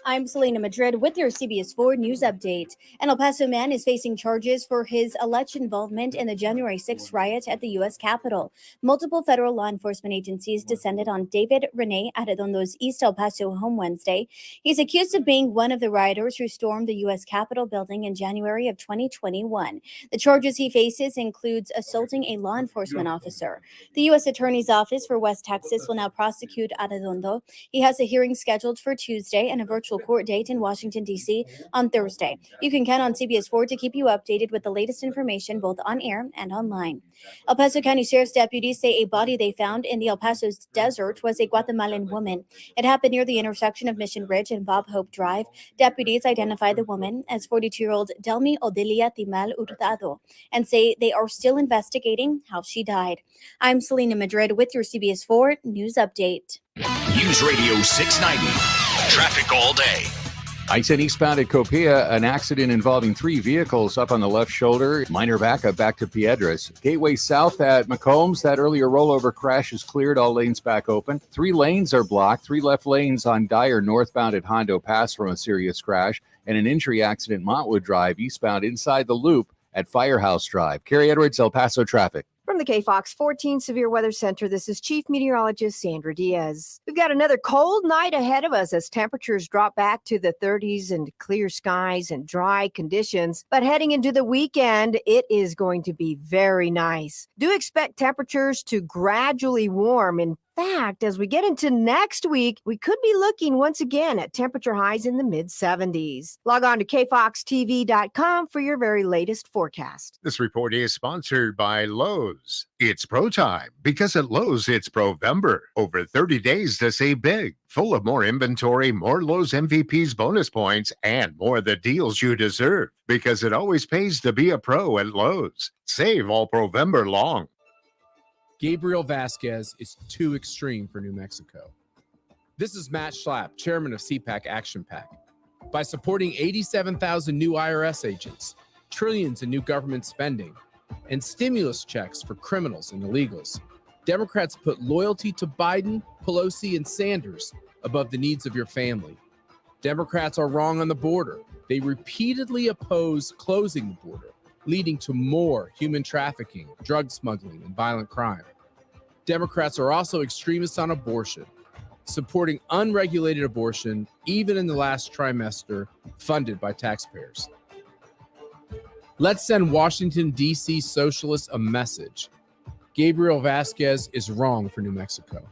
S15: I'm Selena Madrid with your CBS 4 News Update. An El Paso man is facing charges for his alleged involvement in the January 6th riot at the U.S. Capitol. Multiple federal law enforcement agencies descended on David Rene Arredondo's East El Paso home Wednesday. He's accused of being one of the rioters who stormed the U.S. Capitol building in January of 2021. The charges he faces includes assaulting a law enforcement officer. The U.S. Attorney's Office for West Texas will now prosecute Arredondo. He has a hearing scheduled for Tuesday and a virtual court date in Washington, D.C. on Thursday. You can count on CBS 4 to keep you updated with the latest information both on air and online. El Paso County Sheriff's deputies say a body they found in the El Paso's desert was a Guatemalan woman. It happened near the intersection of Mission Ridge and Bob Hope Drive. Deputies identified the woman as 42-year-old Delmi Odelia Timal Hurtado and say they are still investigating how she died. I'm Selena Madrid with your CBS 4 News Update.
S3: News Radio 690. Traffic all day.
S7: I-10 eastbound at Copia, an accident involving 3 vehicles up on the left shoulder. Minor backup back to Piedras. Gateway south at McCombs, that earlier rollover crash is cleared. All lanes back open. 3 lanes are blocked. 3 left lanes on Dyer northbound at Hondo Pass from a serious crash. And an injury accident Montwood Drive eastbound inside the loop at Firehouse Drive. Carrie Edwards, El Paso traffic.
S16: From the KFOX 14 Severe Weather Center, this is Chief Meteorologist Sandra Diaz. We've got another cold night ahead of us as temperatures drop back to the 30s and clear skies and dry conditions. But heading into the weekend, it is going to be very nice. Do expect temperatures to gradually warm. In fact, as we get into next week, we could be looking once again at temperature highs in the mid-70s. Log on to kfoxtv.com for your very latest forecast.
S10: This report is sponsored by Lowe's. It's pro time because at Lowe's it's Provember. Over 30 days to save big. Full of more inventory, more Lowe's MVP's bonus points, and more of the deals you deserve. Because it always pays to be a pro at Lowe's. Save all Provember long.
S17: Gabriel Vasquez is too extreme for New Mexico. This is Matt Schlapp, chairman of CPAC Action PAC. By supporting 87,000 new IRS agents, trillions in new government spending, and stimulus checks for criminals and illegals, Democrats put loyalty to Biden, Pelosi, and Sanders above the needs of your family. Democrats are wrong on the border. They repeatedly oppose closing the border, leading to more human trafficking, drug smuggling, and violent crime. Democrats are also extremists on abortion, supporting unregulated abortion, even in the last trimester, funded by taxpayers. Let's send Washington, D.C. socialists a message. Gabriel Vasquez is wrong for New Mexico.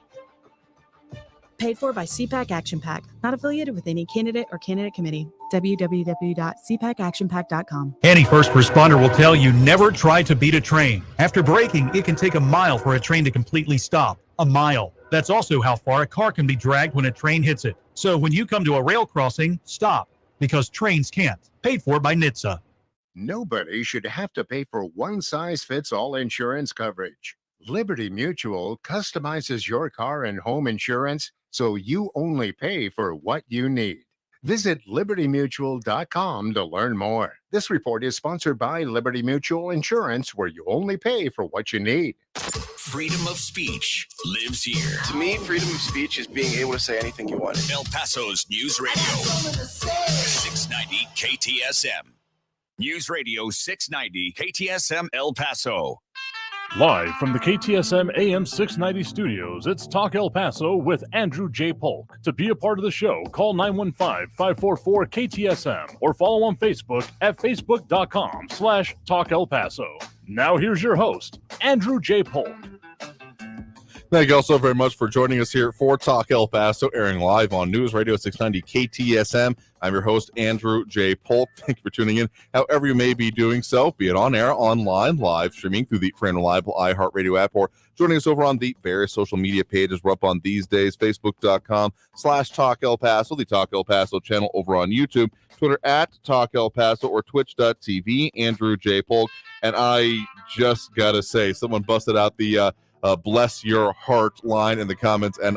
S18: Paid for by CPAC Action PAC, not affiliated with any candidate or candidate committee. www.cpacactionpac.com.
S14: Any first responder will tell you never try to beat a train. After braking, it can take a mile for a train to completely stop. A mile. That's also how far a car can be dragged when a train hits it. So when you come to a rail crossing, stop, because trains can't. Paid for by NHTSA.
S10: Nobody should have to pay for one-size-fits-all insurance coverage. Liberty Mutual customizes your car and home insurance so you only pay for what you need. Visit libertymutual.com to learn more. This report is sponsored by Liberty Mutual Insurance, where you only pay for what you need.
S3: Freedom of speech lives here.
S19: To me, freedom of speech is being able to say anything you want.
S3: El Paso's News Radio 690 KTSM. News Radio 690 KTSM El Paso.
S24: Live from the KTSM AM 690 studios, it's Talk El Paso with Andrew J. Polk. To be a part of the show, call 915-544-KTSM or follow on Facebook at facebook.com/Talk El Paso. Now here's your host, Andrew J. Polk.
S5: Thank you all so very much for joining us here for Talk El Paso, airing live on News Radio 690 KTSM. I'm your host, Andrew J. Polk. Thank you for tuning in, however you may be doing so, be it on air, online, live streaming through the free and reliable iHeartRadio app, or joining us over on the various social media pages we're up on these days, facebook.com/Talk El Paso, the Talk El Paso channel over on YouTube, Twitter at Talk El Paso, or twitch.tv, Andrew J. Polk. And I just got to say, someone busted out the bless your heart line in the comments, and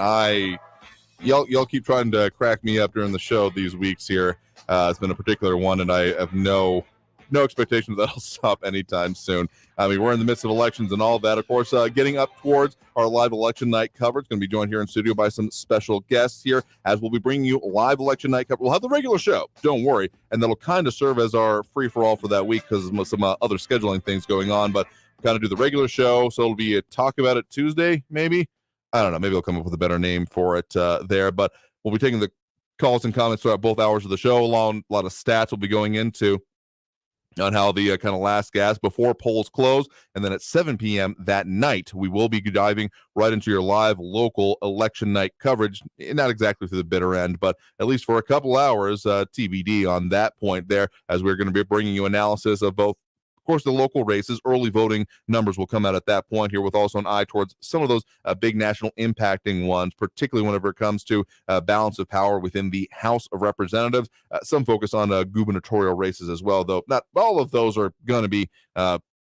S5: y'all keep trying to crack me up during the show these weeks here. It's been a particular one, and I have no expectation that'll stop anytime soon. I mean, we're in the midst of elections and all of that. Of course, getting up towards our live election night coverage. Going to be joined here in studio by some special guests here, as we'll be bringing you live election night coverage. We'll have the regular show, don't worry, and that'll kind of serve as our free-for-all for that week because of some other scheduling things going on, but kind of do the regular show, so it'll be a Talk About It Tuesday, maybe. I don't know. Maybe I'll come up with a better name for it there, but we'll be taking the calls and comments throughout both hours of the show. A lot of stats we'll be going into on how the kind of last gasp before polls close, and then at 7 p.m. that night, we will be diving right into your live local election night coverage. Not exactly to the bitter end, but at least for a couple hours, TBD on that point there, as we're going to be bringing you analysis of both, of course, the local races. Early voting numbers will come out at that point here, with also an eye towards some of those big national impacting ones, particularly whenever it comes to balance of power within the House of Representatives. Some focus on gubernatorial races as well, though not all of those are going to be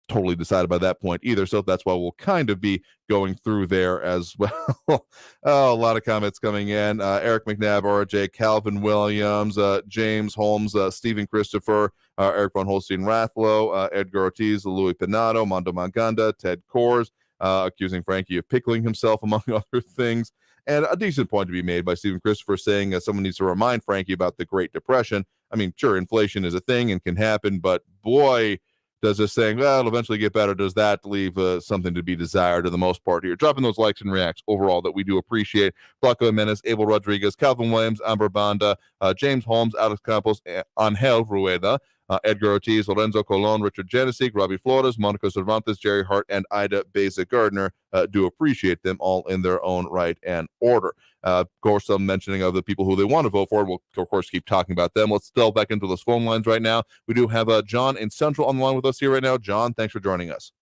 S5: totally decided by that point either. So that's why we'll kind of be going through there as well. A lot of comments coming in. Eric McNabb, RJ, Calvin Williams, James Holmes, Stephen Christopher, Eric von Holstein Rathlow, Edgar Ortiz, Louis Pinato, Mondo Manganda, Ted Kors, accusing Frankie of pickling himself, among other things. And a decent point to be made by Stephen Christopher, saying someone needs to remind Frankie about the Great Depression. I mean, sure, inflation is a thing and can happen, but boy, does this saying, well, it'll eventually get better, does that leave something to be desired to the most part here? Dropping those likes and reacts overall that we do appreciate. Blanco Jimenez, Abel Rodriguez, Calvin Williams, Amber Banda, James Holmes, Alex Campos, Angel Rueda, Edgar Ortiz, Lorenzo Colon, Richard Janisic, Robbie Flores, Monica Cervantes, Jerry Hart, and Ida Beza Gardner. Do appreciate them all in their own right and order. Of course, some mentioning of the people who they want to vote for. We'll, of course, keep talking about them. Let's delve back into those phone lines right now. We do have John in Central on the line with us here right now. John, thanks for joining us.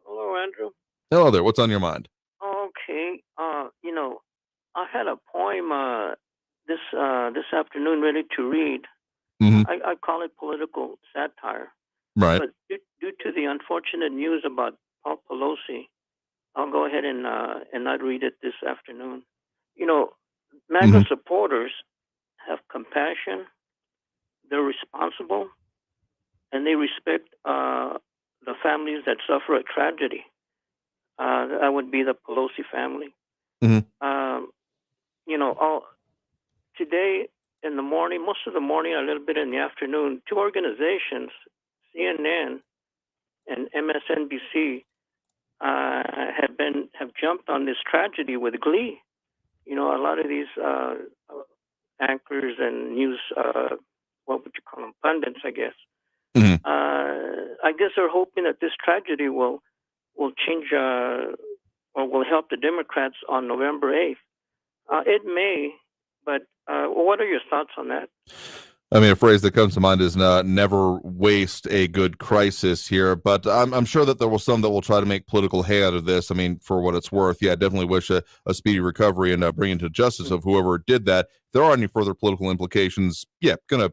S1: Hello, Andrew.
S5: Hello there. What's on your mind?
S1: Okay. I had a poem this afternoon ready to read.
S5: Mm-hmm.
S1: I call it political satire.
S5: Right.
S1: But due to the unfortunate news about Paul Pelosi, I'll go ahead and not read it this afternoon. MAGA supporters have compassion, they're responsible, and they respect the families that suffer a tragedy. That would be the Pelosi family. Today in the morning, most of the morning, a little bit in the afternoon, two organizations, CNN and MSNBC, have jumped on this tragedy with glee. A lot of these anchors and news, what would you call them, pundits, I guess. I guess they're hoping that this tragedy will change or will help the Democrats on November 8th. It may, but what are your thoughts on that?
S5: I mean, a phrase that comes to mind is never waste a good crisis here, but I'm sure that there will some that will try to make political hay out of this. I mean, for what it's worth, yeah, I definitely wish a speedy recovery and bringing to justice of whoever did that. If there are any further political implications, yeah, going to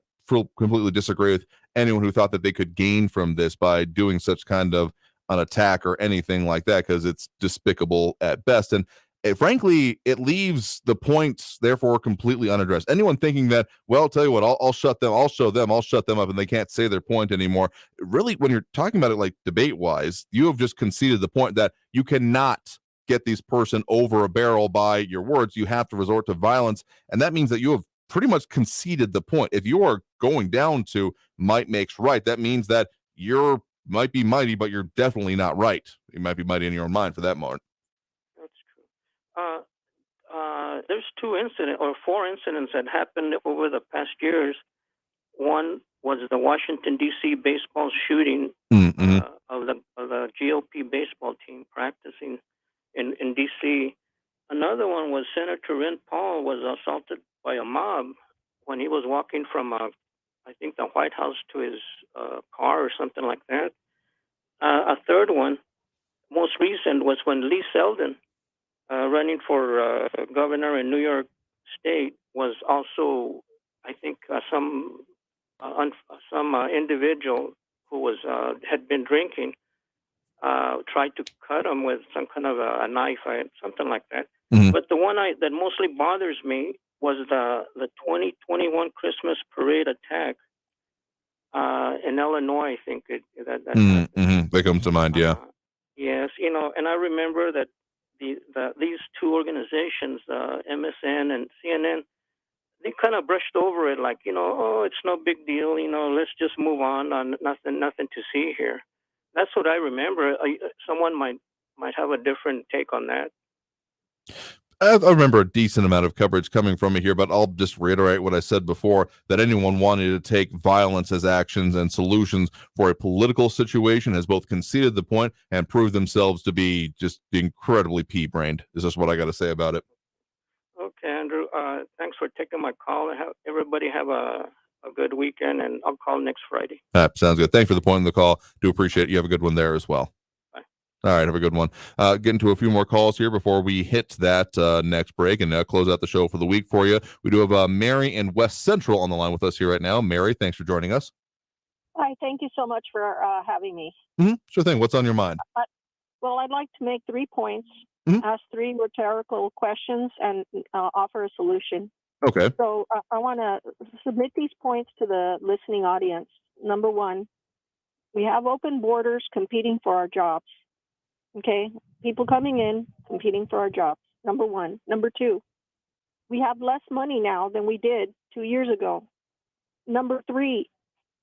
S5: completely disagree with anyone who thought that they could gain from this by doing such kind of an attack or anything like that, because it's despicable at best. And frankly, it leaves the points, therefore, completely unaddressed. Anyone thinking that, well, I'll tell you what, I'll shut them, I'll show them, I'll shut them up, and they can't say their point anymore. Really, when you're talking about it like debate-wise, you have just conceded the point that you cannot get this person over a barrel by your words. You have to resort to violence, and that means that you have pretty much conceded the point. If you are going down to might makes right, that means that you're might be mighty, but you're definitely not right. You might be mighty in your own mind for that moment.
S1: That's true. There's 4 incidents that happened over the past years. One was the Washington D.C. baseball shooting of the GOP baseball team practicing in D.C. Another one was Senator Rand Paul was assaulted by a mob when he was walking from, I think, the White House to his car or something like that. A third one, most recent, was when Lee Selden, running for governor in New York State, was also, I think, some individual who was had been drinking tried to cut him with some kind of a knife, something like that. But the one that mostly bothers me was the 2021 Christmas parade attack in Illinois. I think
S5: They come to mind, yeah.
S1: Yes, and I remember that these two organizations, MSN and CNN, they kind of brushed over it like, oh, it's no big deal, let's just move on nothing to see here. That's what I remember. Someone might have a different take on that.
S5: I remember a decent amount of coverage coming from me here, but I'll just reiterate what I said before, that anyone wanting to take violence as actions and solutions for a political situation has both conceded the point and proved themselves to be just incredibly pea-brained, is just what I got to say about it.
S1: Okay, Andrew. Thanks for taking my call. Everybody have a good weekend, and I'll call next Friday.
S5: Sounds good. Thanks for the point in the call. Do appreciate it. You have a good one there as well. All right, have a good one. Get into a few more calls here before we hit that next break and close out the show for the week for you. We do have Mary in West Central on the line with us here right now. Mary, thanks for joining us.
S2: Hi, thank you so much for having me.
S5: Sure thing. What's on your mind?
S2: Well, I'd like to make 3 points, ask 3 rhetorical questions, and offer a solution.
S5: Okay.
S2: So I want to submit these points to the listening audience. Number 1, we have open borders competing for our jobs. Okay, people coming in, competing for our jobs. Number 1. Number 2, we have less money now than we did 2 years ago. Number 3,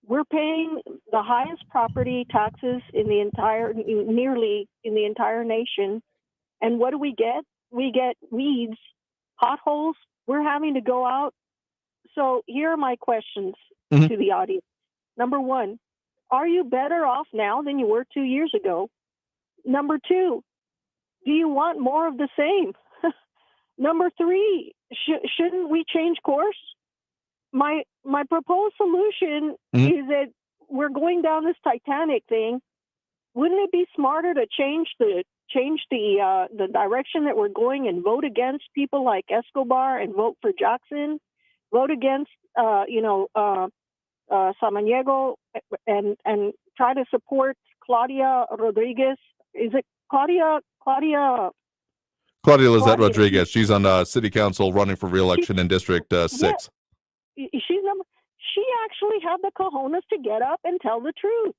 S2: we're paying the highest property taxes nearly in the entire nation. And what do we get? We get weeds, potholes. We're having to go out. So here are my questions to the audience. Number 1, are you better off now than you were 2 years ago? Number 2, do you want more of the same? Number 3, shouldn't we change course? My proposed solution is that we're going down this Titanic thing. Wouldn't it be smarter to change the direction that we're going and vote against people like Escobar and vote for Jackson, vote against Samaniego and try to support Claudia Rodriguez? Is it Claudia
S5: Lizette Rodriguez. She's on city council running for re-election in District 6.
S2: Yeah, she actually had the cojones to get up and tell the truth.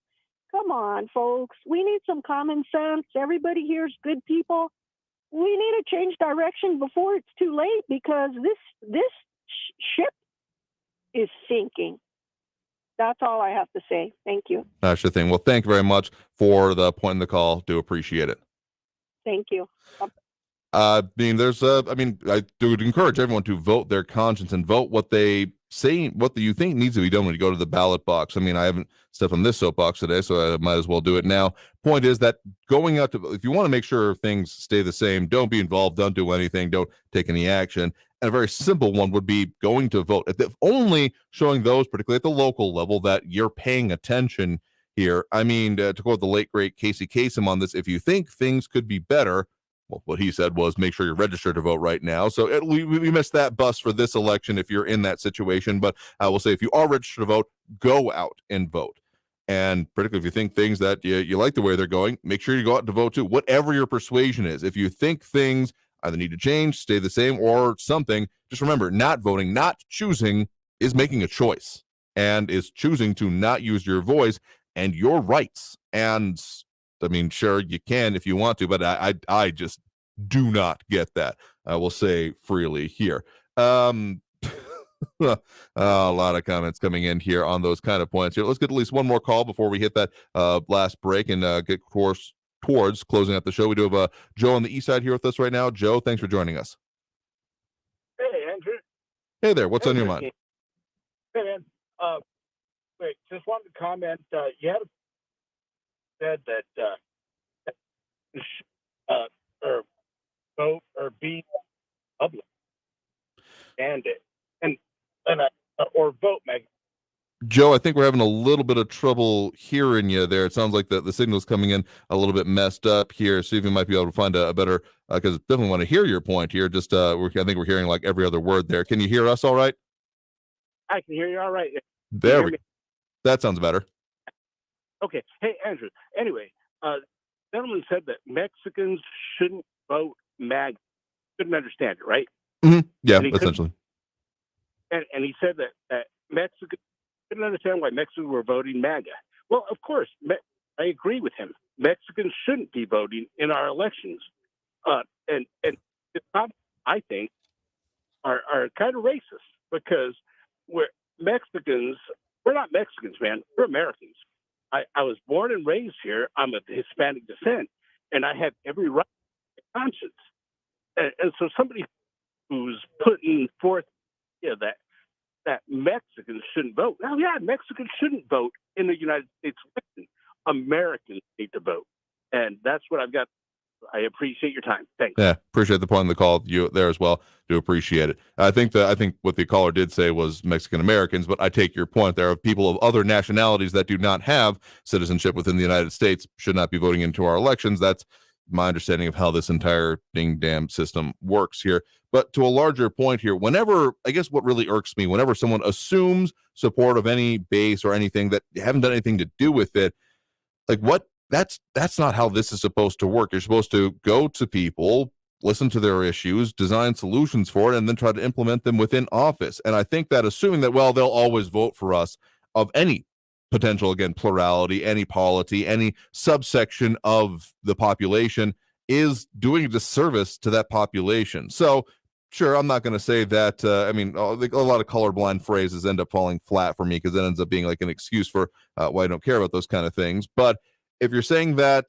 S2: Come on, folks. We need some common sense. Everybody here is good people. We need to change direction before it's too late, because this ship is sinking. That's all I have to say. Thank you.
S5: Sure thing. Well, thank you very much for the point in the call. Do appreciate it.
S2: Thank you.
S5: I do encourage everyone to vote their conscience and vote what they say, what you think needs to be done when you go to the ballot box. I mean, I haven't stepped on this soapbox today, so I might as well do it now. Point is that going out to, if you want to make sure things stay the same, don't be involved, don't do anything, don't take any action. And a very simple one would be going to vote. If only showing those, particularly at the local level, that you're paying attention here. I mean, to quote the late, great Casey Kasem on this, if you think things could be better, well, what he said was make sure you're registered to vote right now. So we missed that bus for this election if you're in that situation. But I will say, if you are registered to vote, go out and vote. And particularly if you think things that you like the way they're going, make sure you go out to vote too, whatever your persuasion is. If you think things either need to change, stay the same, or something, just remember, not voting, not choosing is making a choice, and is choosing to not use your voice and your rights. And I mean, sure, you can if you want to, but I just do not get that. I will say freely here. A lot of comments coming in here on those kind of points here. Let's get at least one more call before we hit that last break and get towards closing out the show. We do have Joe on the east side here with us right now. Joe, thanks for joining us.
S4: Hey, Andrew.
S5: Hey there. What's on your mind?
S4: Hey, man. Wait, just wanted to comment. You had said that or vote or be public and or vote, Meg.
S5: Joe, I think we're having a little bit of trouble hearing you there. It sounds like the signal's coming in a little bit messed up here. See if you might be able to find a better, because definitely want to hear your point here. Just I think we're hearing like every other word there. Can you hear us all right?
S4: I can hear you all right.
S5: There we go. That sounds better.
S4: Okay. Hey, Andrew. Anyway, gentleman said that Mexicans shouldn't vote MAGA. Couldn't understand it, right?
S5: Mm-hmm. Yeah, essentially.
S4: And he said that Mexicans couldn't understand why Mexicans were voting MAGA. Well, of course, I agree with him. Mexicans shouldn't be voting in our elections. And it's not, I think, are kind of racist because we're not Mexicans, man. We're Americans. I was born and raised here. I'm of Hispanic descent, and I have every right to conscience. And so somebody who's putting forth that Mexicans shouldn't vote. Now, yeah, Mexicans shouldn't vote in the United States election. Americans need to vote. And that's what I've got. I appreciate your time. Thanks.
S5: Yeah, appreciate the point on the call. You there as well. Do appreciate it. I think what the caller did say was Mexican Americans, but I take your point there of people of other nationalities that do not have citizenship within the United States should not be voting into our elections. That's my understanding of how this entire ding damn system works here. But to a larger point here, whenever, I guess what really irks me, whenever someone assumes support of any base or anything that haven't done anything to do with it, like what? That's not how this is supposed to work. You're supposed to go to people, listen to their issues, design solutions for it, and then try to implement them within office. And I think that assuming that, well, they'll always vote for us of any potential, again, plurality, any polity, any subsection of the population is doing a disservice to that population. So sure, I'm not going to say that. A lot of colorblind phrases end up falling flat for me because it ends up being like an excuse for why I don't care about those kind of things. But if you're saying that,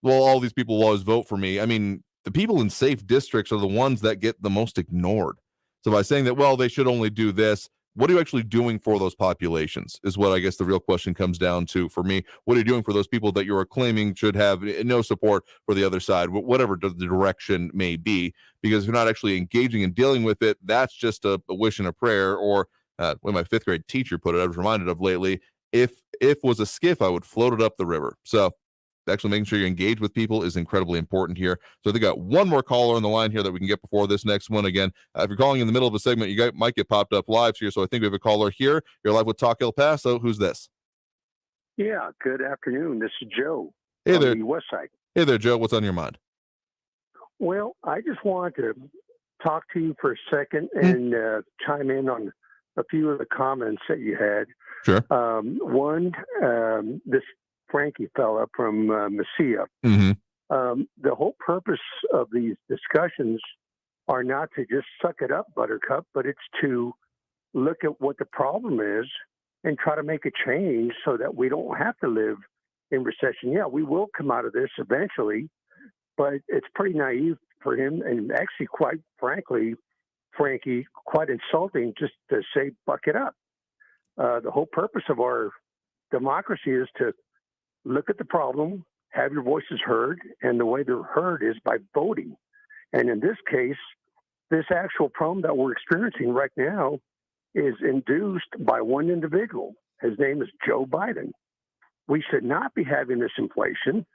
S5: well, all these people will always vote for me, I mean, the people in safe districts are the ones that get the most ignored. So by saying that, well, they should only do this, what are you actually doing for those populations is what I guess the real question comes down to for me. What are you doing for those people that you're claiming should have no support for the other side, whatever the direction may be? Because if you're not actually engaging and dealing with it, that's just a wish and a prayer. Or when my fifth grade teacher put it, I was reminded of lately, if was a skiff, I would float it up the river. So actually making sure you engage with people is incredibly important here. So they got one more caller on the line here that we can get before this next one. Again, if you're calling in the middle of a segment, might get popped up live here. So I think we have a caller here. You're live with Talk El Paso. Who's this?
S6: Yeah, good afternoon. This is Joe.
S5: Hey there.
S6: On the west side.
S5: Hey there, Joe. What's on your mind?
S6: Well, I just wanted to talk to you for a second and chime in on a few of the comments that you had.
S5: Sure.
S6: One, this Frankie fella from Mesilla.
S5: Mm-hmm.
S6: The whole purpose of these discussions are not to just suck it up, Buttercup, but it's to look at what the problem is and try to make a change so that we don't have to live in recession. Yeah, we will come out of this eventually, but it's pretty naive for him, and actually, quite frankly, Frankie, quite insulting just to say, buck it up. The whole purpose of our democracy is to look at the problem, have your voices heard, and the way they're heard is by voting. And in this case, this actual problem that we're experiencing right now is induced by one individual. His name is Joe Biden. We should not be having this inflation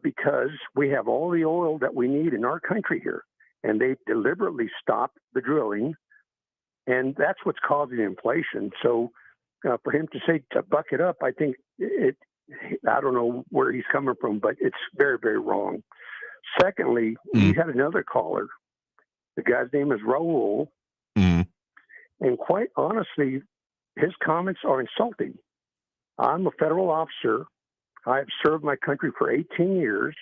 S6: because we have all the oil that we need in our country here. And they deliberately stopped the drilling. And that's what's causing inflation. So for him to say to buck it up, I think I don't know where he's coming from, but it's very, very wrong. Secondly, we had another caller. The guy's name is Raul. And quite honestly, his comments are insulting. I'm a federal officer. I have served my country for 18 years.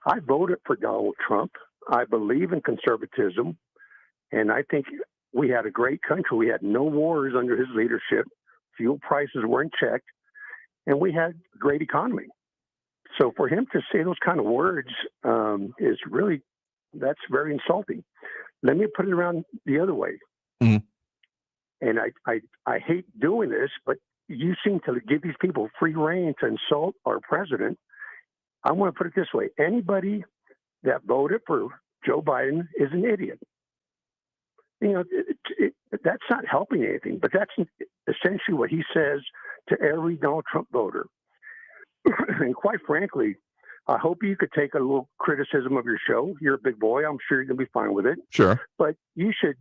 S6: I voted for Donald Trump. I believe in conservatism. And I think we had a great country. We had no wars under his leadership. Fuel prices were in check, and we had a great economy. So for him to say those kind of words is really, that's very insulting. Let me put it around the other way.
S5: Mm-hmm.
S6: And I hate doing this, but you seem to give these people free rein to insult our president. I want to put it this way. Anybody that voted for Joe Biden is an idiot. That's not helping anything, but that's essentially what he says to every Donald Trump voter. And quite frankly, I hope you could take a little criticism of your show. You're a big boy. I'm sure you're going to be fine with it.
S5: Sure.
S6: But you should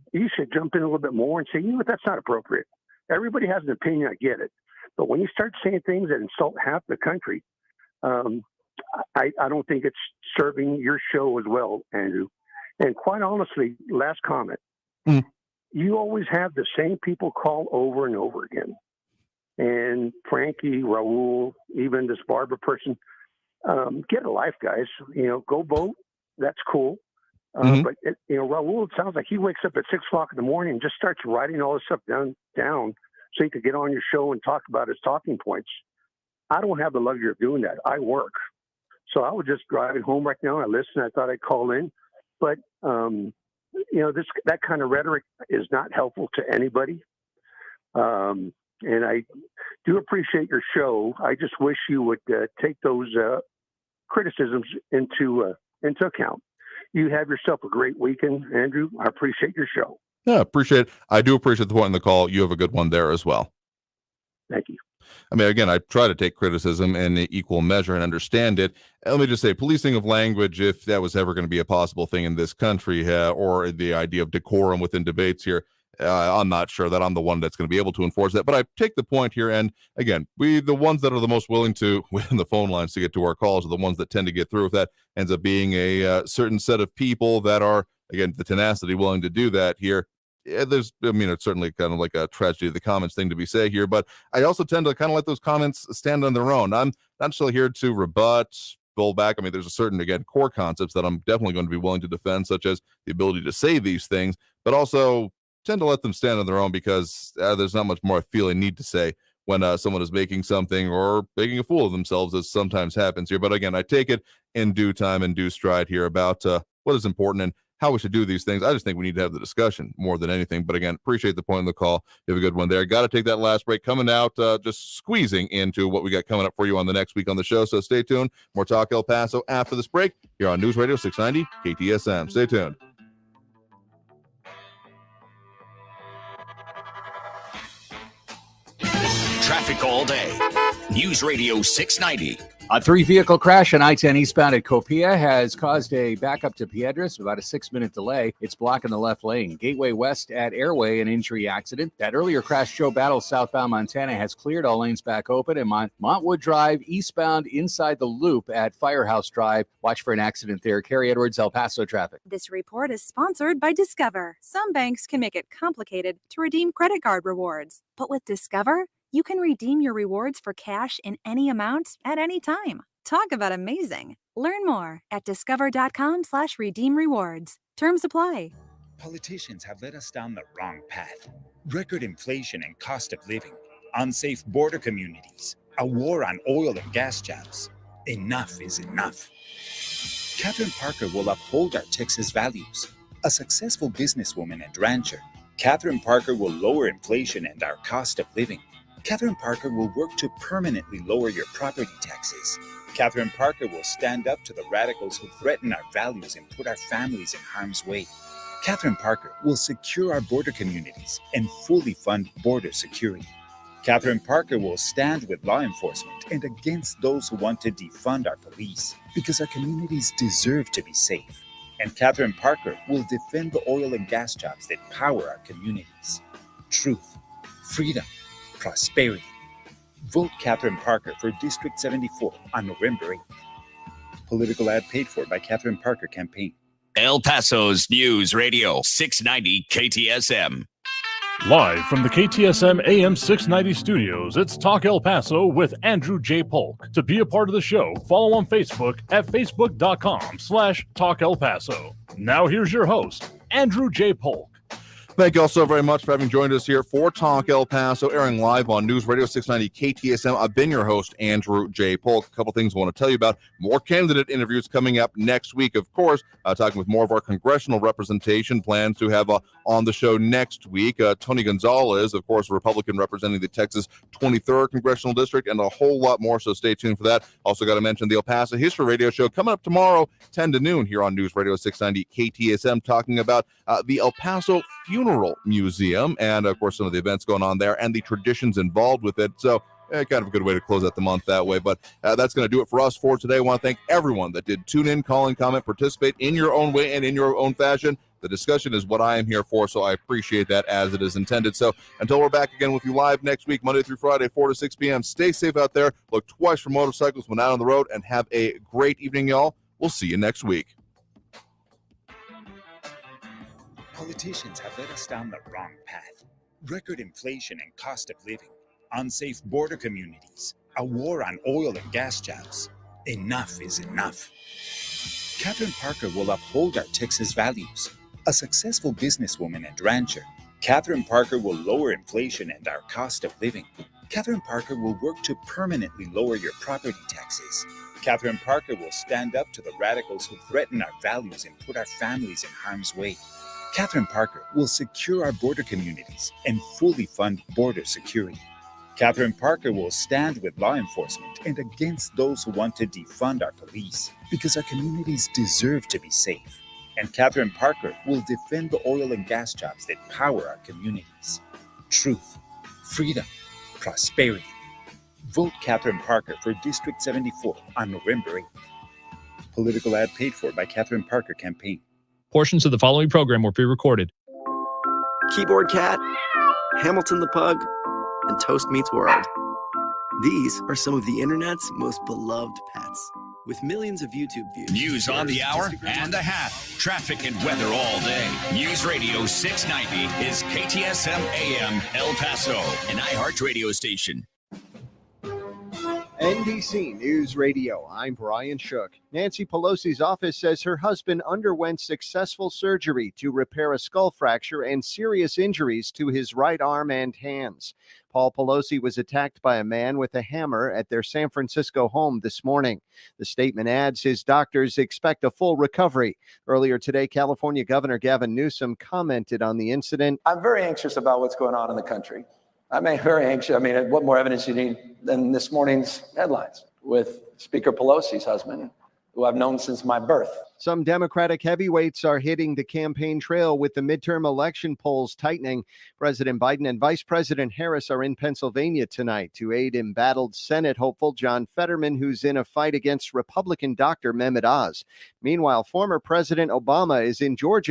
S6: jump in a little bit more and say, you know what, that's not appropriate. Everybody has an opinion. I get it. But when you start saying things that insult half the country, I don't think it's serving your show as well, Andrew. And quite honestly, last comment, you always have the same people call over and over again. And Frankie, Raul, even this Barbara person, get a life, guys. Go vote. That's cool. But Raul, it sounds like he wakes up at 6 o'clock in the morning and just starts writing all this stuff down so he could get on your show and talk about his talking points. I don't have the luxury of doing that. I work. So I was just driving home right now. I listened. I thought I'd call in. But, that kind of rhetoric is not helpful to anybody. And I do appreciate your show. I just wish you would take those criticisms into account. You have yourself a great weekend, Andrew. I appreciate your show.
S5: Yeah, appreciate it. I do appreciate the point in the call. You have a good one there as well.
S6: Thank you.
S5: I mean, again, I try to take criticism in equal measure and understand it. Let me just say, policing of language, if that was ever going to be a possible thing in this country, or the idea of decorum within debates here, I'm not sure that I'm the one that's going to be able to enforce that. But I take the point here. And again, the ones that are the most willing to win the phone lines to get to our calls are the ones that tend to get through. If that ends up being a certain set of people that are, again, the tenacity willing to do that here. Yeah, it's certainly kind of like a tragedy of the comments thing to be said here, but I also tend to kind of let those comments stand on their own. I'm not still here to rebut, pull back. I mean, there's a certain, again, core concepts that I'm definitely going to be willing to defend, such as the ability to say these things, but also tend to let them stand on their own because there's not much more I feel I need to say when someone is making something or making a fool of themselves, as sometimes happens here. But again, I take it in due time and due stride here about what is important and how we should do these things. I just think we need to have the discussion more than anything. But again, appreciate the point in the call. You have a good one there. Got to take that last break. Coming out, just squeezing into what we got coming up for you on the next week on the show. So stay tuned. More Talk El Paso after this break here on News Radio 690 KTSM. Stay tuned.
S3: Traffic all day. News Radio 690.
S7: A 3-vehicle crash on I-10 eastbound at Copia has caused a backup to Piedras, about a 6-minute delay. It's blocking the left lane. Gateway West at Airway, an injury accident. That earlier crash, Joe Battle, southbound Montana, has cleared all lanes back open. And Montwood Drive, eastbound inside the loop at Firehouse Drive. Watch for an accident there. Carrie Edwards, El Paso traffic.
S8: This report is sponsored by Discover. Some banks can make it complicated to redeem credit card rewards. But with Discover, you can redeem your rewards for cash in any amount at any time. Talk about amazing. Learn more at discover.com/redeem rewards. Terms apply.
S9: Politicians have led us down the wrong path. Record inflation and cost of living, unsafe border communities, a war on oil and gas jobs. Enough is enough. Catherine Parker will uphold our Texas values. A successful businesswoman and rancher, Catherine Parker will lower inflation and our cost of living. Catherine Parker will work to permanently lower your property taxes. Catherine Parker will stand up to the radicals who threaten our values and put our families in harm's way. Catherine Parker will secure our border communities and fully fund border security. Catherine Parker will stand with law enforcement and against those who want to defund our police, because our communities deserve to be safe. And Catherine Parker will defend the oil and gas jobs that power our communities. Truth, freedom, prosperity. Vote Catherine Parker for District 74 on November 8th. Political ad paid for by Catherine Parker Campaign.
S3: El Paso's News Radio 690 KTSM.
S24: Live from the KTSM AM 690 studios, it's Talk El Paso with Andrew J. Polk. To be a part of the show, follow on Facebook at facebook.com/Talk El Paso. Now here's your host, Andrew J. Polk.
S5: Thank you all so very much for having joined us here for Talk El Paso, airing live on News Radio 690 KTSM. I've been your host, Andrew J. Polk. A couple things I want to tell you about. More candidate interviews coming up next week, of course, talking with more of our congressional representation. Plans to have on the show next week. Tony Gonzalez, of course, a Republican representing the Texas 23rd Congressional District, and a whole lot more, so stay tuned for that. Also got to mention the El Paso History Radio Show coming up tomorrow, 10 to noon, here on News Radio 690 KTSM, talking about the El Paso Funeral Museum and, of course, some of the events going on there and the traditions involved with it. So kind of a good way to close out the month that way. But that's going to do it for us for today. I want to thank everyone that did tune in, call in, comment, participate in your own way and in your own fashion. The discussion is what I am here for, so I appreciate that as it is intended. So until we're back again with you live next week, Monday through Friday, 4 to 6 p.m., stay safe out there. Look twice for motorcycles when out on the road, and have a great evening, y'all. We'll see you next week.
S9: Politicians have led us down the wrong path. Record inflation and cost of living, unsafe border communities, a war on oil and gas jobs. Enough is enough. Catherine Parker will uphold our Texas values. A successful businesswoman and rancher, Catherine Parker will lower inflation and our cost of living. Catherine Parker will work to permanently lower your property taxes. Catherine Parker will stand up to the radicals who threaten our values and put our families in harm's way. Catherine Parker will secure our border communities and fully fund border security. Catherine Parker will stand with law enforcement and against those who want to defund our police, because our communities deserve to be safe. And Catherine Parker will defend the oil and gas jobs that power our communities. Truth, freedom, prosperity. Vote Catherine Parker for District 74 on November 8th. Political ad paid for by Catherine Parker Campaign.
S11: Portions of the following program were pre-recorded.
S12: Keyboard Cat, Hamilton the Pug, and Toast Meets World. These are some of the internet's most beloved pets, with millions of YouTube views.
S3: News on the hour and a half. Traffic and weather all day. News Radio 690 is KTSM AM El Paso, an iHeart radio station.
S13: NBC News Radio, I'm Brian Shook. Nancy Pelosi's office says her husband underwent successful surgery to repair a skull fracture and serious injuries to his right arm and hands. Paul Pelosi was attacked by a man with a hammer at their San Francisco home this morning. The statement adds his doctors expect a full recovery. Earlier today, California Governor Gavin Newsom commented on the incident.
S20: I'm very anxious about what's going on in the country. I'm very anxious. I mean, what more evidence do you need than this morning's headlines with Speaker Pelosi's husband, who I've known since my birth?
S13: Some Democratic heavyweights are hitting the campaign trail with the midterm election polls tightening. President Biden and Vice President Harris are in Pennsylvania tonight to aid embattled Senate hopeful John Fetterman, who's in a fight against Republican Dr. Mehmet Oz. Meanwhile, former President Obama is in Georgia.